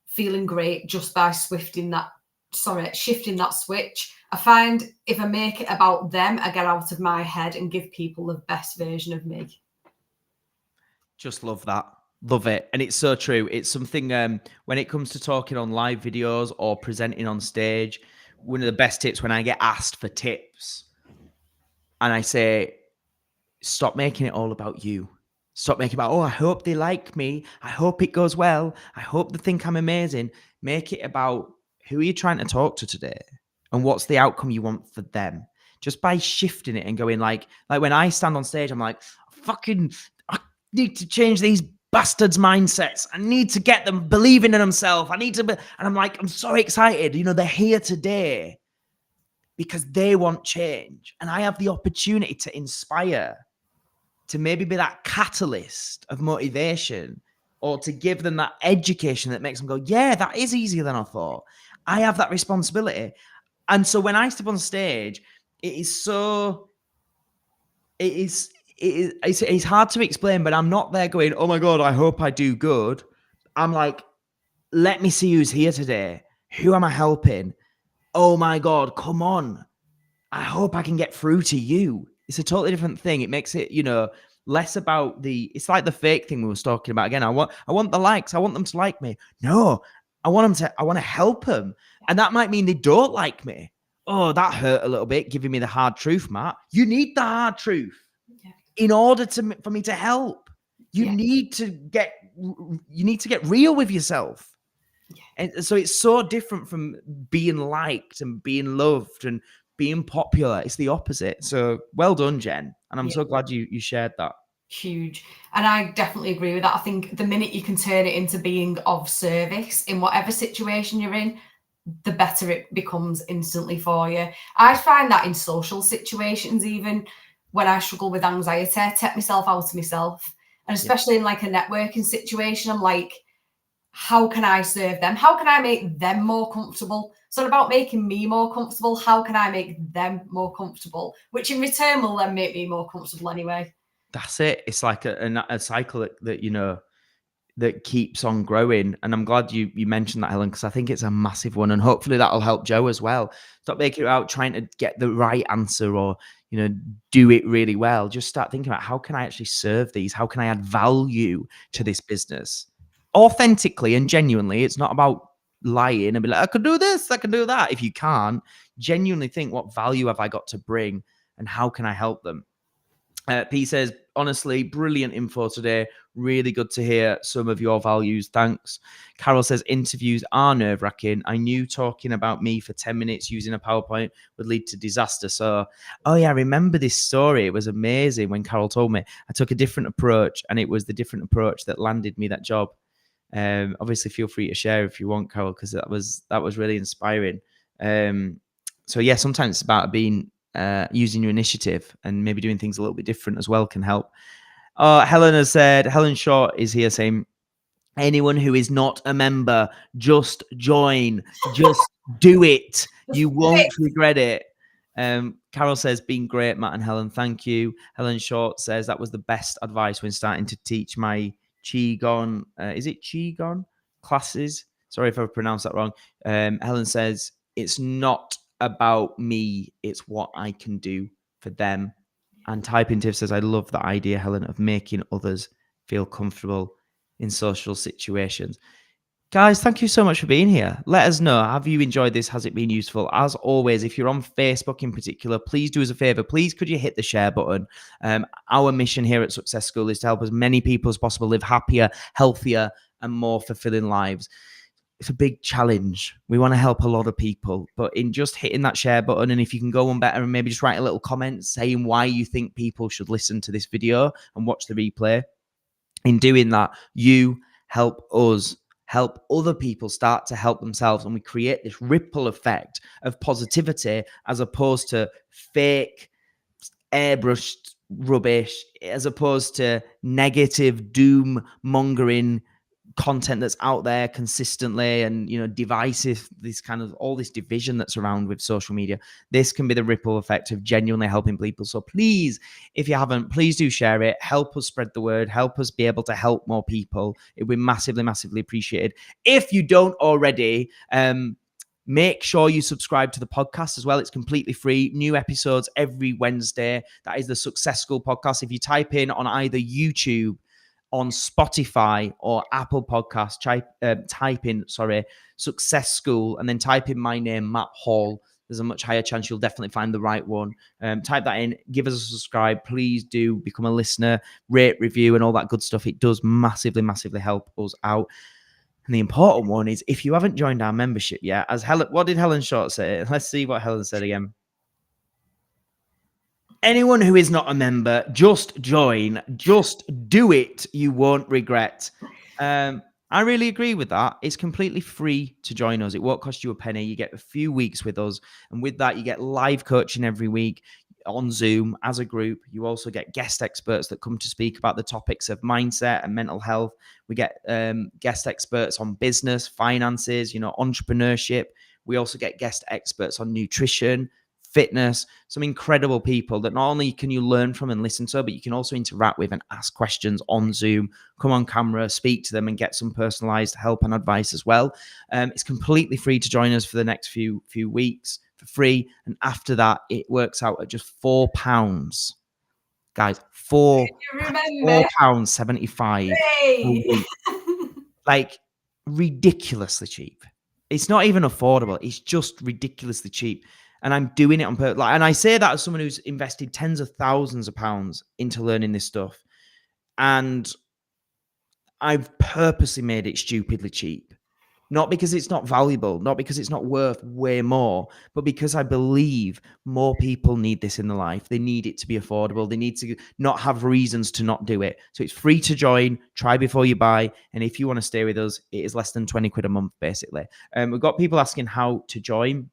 feeling great just by shifting that switch. I find if I make it about them, I get out of my head and give people the best version of me. Just love that. Love it. And it's so true. It's something when it comes to talking on live videos or presenting on stage, one of the best tips when I get asked for tips and I say, stop making it all about you. Stop making about, oh, I hope they like me. I hope it goes well. I hope they think I'm amazing. Make it about who are you trying to talk to today and what's the outcome you want for them. Just by shifting it and going like when I stand on stage, I'm like, I need to change these bastards' mindsets. I need to get them believing in themselves. And I'm like, I'm so excited. They're here today because they want change. And I have the opportunity to inspire, to maybe be that catalyst of motivation or to give them that education that makes them go, yeah, that is easier than I thought. I have that responsibility. And so when I step on stage, it's hard to explain, but I'm not there going, oh my God, I hope I do good. I'm like, let me see who's here today. Who am I helping? Oh my God, come on. I hope I can get through to you. It's a totally different thing. It makes it, less about it's like the fake thing we were talking about again. I want the likes. I want them to like me. No, I want to help them. And that might mean they don't like me. Oh, that hurt a little bit, giving me the hard truth, Matt. You need the hard truth in order for me to help. You need to get real with yourself. Yeah. And so it's so different from being liked and being loved and being popular. It's the opposite. So well done, Jen. And I'm so glad you shared that. Huge. And I definitely agree with that. I think the minute you can turn it into being of service in whatever situation you're in, the better it becomes instantly for you. I find that in social situations, even when I struggle with anxiety, I take myself out of myself. And especially in like a networking situation, I'm like, how can I serve them? How can I make them more comfortable? It's not about making me more comfortable. How can I make them more comfortable? Which in return will then make me more comfortable anyway. That's it. It's like a cycle that keeps on growing. And I'm glad you mentioned that, Helen, because I think it's a massive one. And hopefully that'll help Joe as well. Stop making it out trying to get the right answer or, do it really well. Just start thinking about how can I actually serve these? How can I add value to this business? Authentically and genuinely. It's not about lying and be like, I could do this, I can do that. If you can't, genuinely think, what value have I got to bring and how can I help them? P says, honestly, brilliant info today. Really good to hear some of your values. Thanks. Carol says, interviews are nerve-wracking. I knew talking about me for 10 minutes using a PowerPoint would lead to disaster. So, I remember this story. It was amazing when Carol told me. I took a different approach, and it was the different approach that landed me that job. Obviously, feel free to share if you want, Carol, because that was really inspiring. So, yeah, sometimes it's about being using your initiative and maybe doing things a little bit different as well can help. Helen has said, Helen Short is here saying, anyone who is not a member, just join. Just do it. You won't regret it. Carol says, been great, Matt and Helen. Thank you. Helen Short says, that was the best advice when starting to teach my Qigong. Is it Qigong classes? Sorry if I pronounced that wrong. Helen says, it's not about me. It's what I can do for them. And Typing Tiff says, I love the idea, Helen, of making others feel comfortable in social situations. Guys, thank you so much for being here. Let us know. Have you enjoyed this? Has it been useful? As always, if you're on Facebook in particular, please do us a favor. Please, could you hit the share button? Our mission here at Success School is to help as many people as possible live happier, healthier, and more fulfilling lives. It's a big challenge. We want to help a lot of people, but in just hitting that share button, and if you can go on better and maybe just write a little comment saying why you think people should listen to this video and watch the replay, in doing that, you help us help other people start to help themselves, and we create this ripple effect of positivity as opposed to fake airbrushed rubbish, as opposed to negative doom mongering content that's out there consistently, and divisive, this kind of all this division that's around with social media. This can be the ripple effect of genuinely helping people. So please, if you haven't, please do share it. Help us spread the word. Help us be able to help more people. It would be massively, massively appreciated. If you don't already, make sure you subscribe to the podcast as well. It's completely free. New episodes every Wednesday. That is the Success School podcast. If you type in on either YouTube, on Spotify, or Apple Podcasts, type in Success School, and then type in my name, Matt Hall. There's a much higher chance you'll definitely find the right one. Type that in, give us a subscribe. Please do become a listener, rate, review, and all that good stuff. It does massively, massively help us out. And the important one is, if you haven't joined our membership yet, what did Helen Short say? Let's see what Helen said again. Anyone who is not a member, just join. Just do it. You won't regret. I really agree with that. It's completely free to join us. It won't cost you a penny. You get a few weeks with us. And with that, you get live coaching every week on Zoom as a group. You also get guest experts that come to speak about the topics of mindset and mental health. We get guest experts on business, finances, entrepreneurship. We also get guest experts on nutrition, fitness, some incredible people that not only can you learn from and listen to, but you can also interact with and ask questions on Zoom, come on camera, speak to them, and get some personalized help and advice as well. It's completely free to join us for the next few weeks for free. And after that, it works out at just £4. Guys, £4.75 a week. Like, ridiculously cheap. It's not even affordable. It's just ridiculously cheap. And I'm doing it on purpose. And I say that as someone who's invested tens of thousands of pounds into learning this stuff. And I've purposely made it stupidly cheap. Not because it's not valuable, not because it's not worth way more, but because I believe more people need this in their life. They need it to be affordable. They need to not have reasons to not do it. So it's free to join. Try before you buy. And if you want to stay with us, it is less than 20 quid a month, basically. We've got people asking how to join.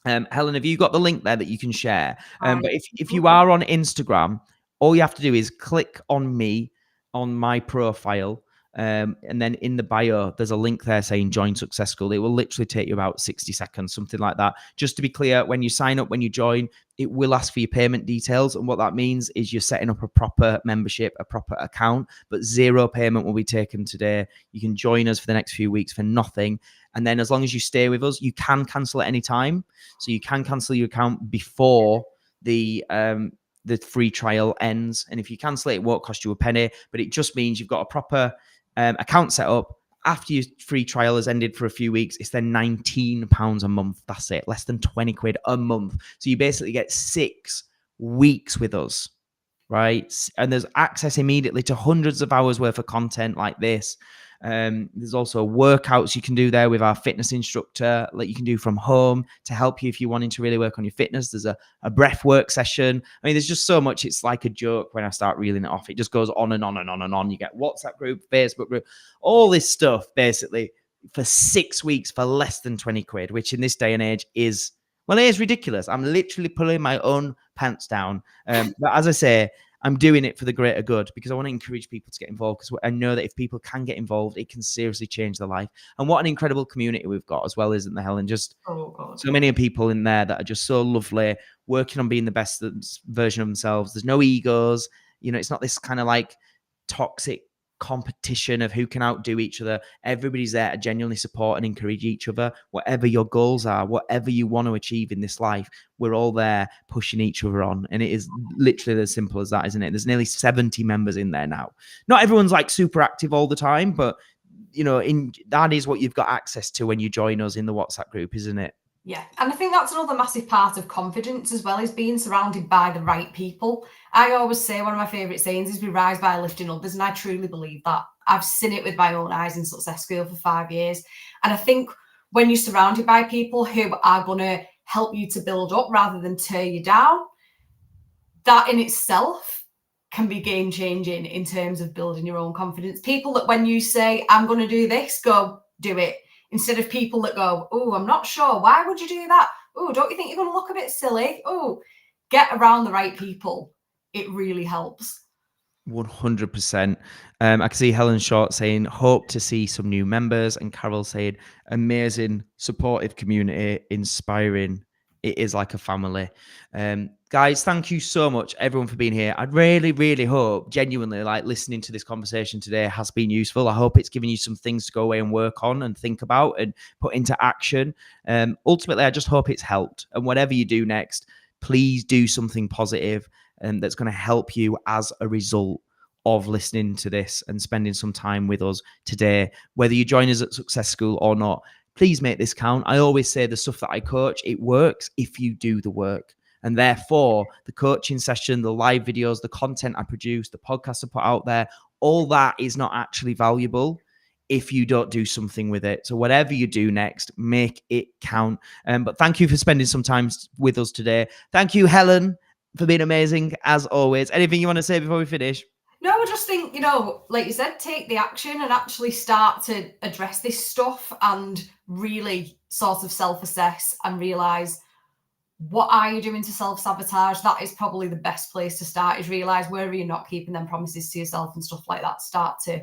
Helen, have you got the link there that you can share? But if you are on Instagram, all you have to do is click on me on my profile. And then in the bio, there's a link there saying join Success School. It will literally take you about 60 seconds, something like that. Just to be clear, when you sign up, when you join, it will ask for your payment details. And what that means is you're setting up a proper membership, a proper account, but zero payment will be taken today. You can join us for the next few weeks for nothing. And then as long as you stay with us, you can cancel at any time. So you can cancel your account before the free trial ends. And if you cancel it, it won't cost you a penny, but it just means you've got a proper account set up. After your free trial has ended for a few weeks, it's then £19 a month. That's it. Less than 20 quid a month. So you basically get 6 weeks with us, right? And there's access immediately to hundreds of hours worth of content like this. There's also workouts you can do there with our fitness instructor that you can do from home to help you if you're wanting to really work on your fitness. There's a breath work session. I mean, there's just so much. It's like a joke when I start reeling it off. It just goes on and on and on and on. You get WhatsApp group, Facebook group, all this stuff basically for 6 weeks for less than 20 quid, which in this day and age is, well, it is ridiculous. I'm literally pulling my own pants down. But as I say, I'm doing it for the greater good because I want to encourage people to get involved, because I know that if people can get involved, it can seriously change their life. And what an incredible community we've got as well, isn't there, Helen? Just so many people in there that are just so lovely, working on being the best version of themselves. There's no egos. You know, it's not this kind of like toxic competition of who can outdo each other. Everybody's there to genuinely support and encourage each other. Whatever your goals are, whatever you want to achieve in this life, we're all there pushing each other on. And it is literally as simple as that, isn't it? There's nearly 70 members in there now. Not everyone's like super active all the time, but you know, that is what you've got access to when you join us in the WhatsApp group, isn't it? Yeah, and I think that's another massive part of confidence as well, is being surrounded by the right people. I always say one of my favourite sayings is we rise by lifting others, and I truly believe that. I've seen it with my own eyes in Success School for 5 years. And I think when you're surrounded by people who are going to help you to build up rather than tear you down, that in itself can be game-changing in terms of building your own confidence. People that when you say, I'm going to do this, go do it. Instead of people that go, oh, I'm not sure. Why would you do that? Oh, don't you think you're going to look a bit silly? Oh, get around the right people. It really helps. 100%. I can see Helen Short saying, hope to see some new members. And Carol saying, amazing, supportive community, inspiring. It is like a family. Guys, thank you so much, everyone, for being here. I really, really hope, genuinely, like listening to this conversation today has been useful. I hope it's given you some things to go away and work on and think about and put into action. Ultimately, I just hope it's helped. And whatever you do next, please do something positive that's going to help you as a result of listening to this and spending some time with us today. Whether you join us at Success School or not, please make this count. I always say the stuff that I coach, it works if you do the work. And therefore, the coaching session, the live videos, the content I produce, the podcast I put out there, all that is not actually valuable if you don't do something with it. So whatever you do next, make it count. But thank you for spending some time with us today. Thank you, Helen, for being amazing, as always. Anything you want to say before we finish? No, I just think, you know, like you said, take the action and actually start to address this stuff and really sort of self-assess and realise, what are you doing to self-sabotage? That is probably the best place to start, is realise where are you not keeping them promises to yourself and stuff like that. Start to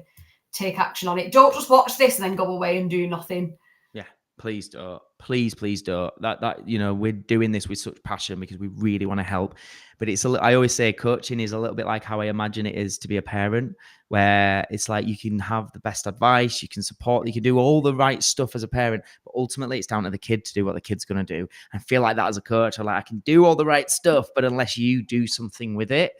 take action on it. Don't just watch this and then go away and do nothing. Yeah, please don't. Please don't. That you know, we're doing this with such passion because we really want to help. But I always say coaching is a little bit like how I imagine it is to be a parent, where it's like you can have the best advice, you can support, you can do all the right stuff as a parent, but ultimately it's down to the kid to do what the kid's going to do. I feel like that as a coach. I can do all the right stuff, but unless you do something with it,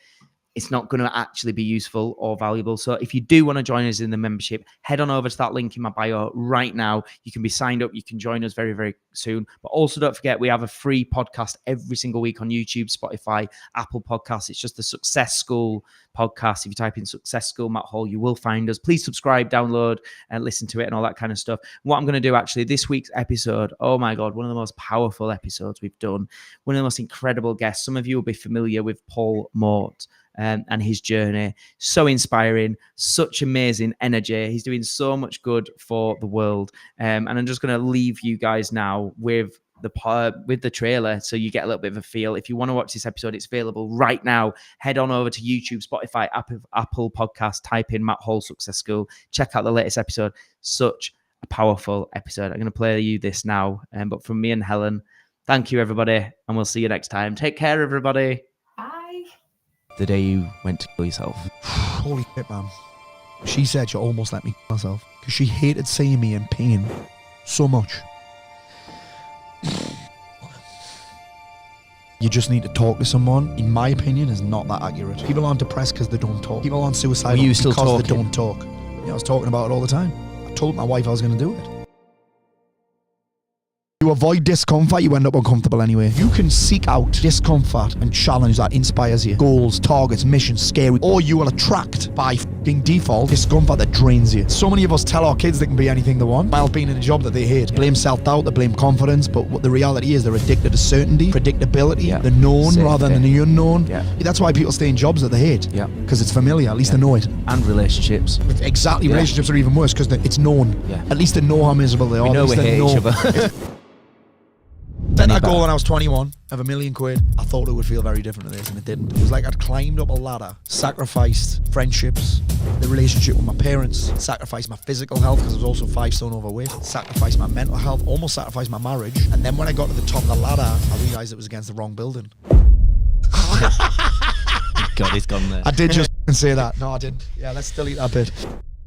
it's not going to actually be useful or valuable. So if you do want to join us in the membership, head on over to that link in my bio right now. You can be signed up. You can join us very, very soon. But also don't forget, we have a free podcast every single week on YouTube, Spotify, Apple Podcasts. It's just the Success School podcast. If you type in Success School Matt Hall, you will find us. Please subscribe, download, and listen to it and all that kind of stuff. What I'm going to do actually, this week's episode, oh my God, one of the most powerful episodes we've done. One of the most incredible guests. Some of you will be familiar with Paul Mort. And his journey, so inspiring, such amazing energy. He's doing so much good for the world. And I'm just going to leave you guys now with the trailer, so you get a little bit of a feel. If you want to watch this episode, it's available right now. Head on over to YouTube, Spotify, Apple Podcasts, type in Matt Hall Success School. Check out the latest episode. Such a powerful episode. I'm going to play you this now. But from me and Helen, thank you, everybody, and we'll see you next time. Take care, everybody. The day you went to kill yourself. Holy shit, man. She said she almost let me kill myself because she hated seeing me in pain so much. You just need to talk to someone, in my opinion, is not that accurate. People aren't depressed because they don't talk. People aren't suicidal because they don't talk. Yeah, I was talking about it all the time. I told my wife I was going to do it. You avoid discomfort, you end up uncomfortable anyway. You can seek out discomfort and challenge that inspires you. Goals, targets, missions, scary. Or you will attract, by f***ing default, discomfort that drains you. So many of us tell our kids they can be anything they want while being in a job that they hate. Blame self-doubt, they blame confidence, but what the reality is, they're addicted to certainty, predictability, the known rather than the unknown. Yeah. That's why people stay in jobs that they hate. Yeah. Because it's familiar, at least they know it. And relationships. Exactly, relationships are even worse because it's known. Yeah. At least they know how miserable they are. We know we hate each other. Then that goal better. when I was 21 of £1 million. I thought it would feel very different to this, and it didn't. It was like I'd climbed up a ladder, sacrificed friendships, the relationship with my parents, sacrificed my physical health because I was also 5 stone overweight, sacrificed my mental health, almost sacrificed my marriage. And then when I got to the top of the ladder, I realised it was against the wrong building. God, he's gone there. I did just say that. No, I didn't. Yeah, let's delete that bit.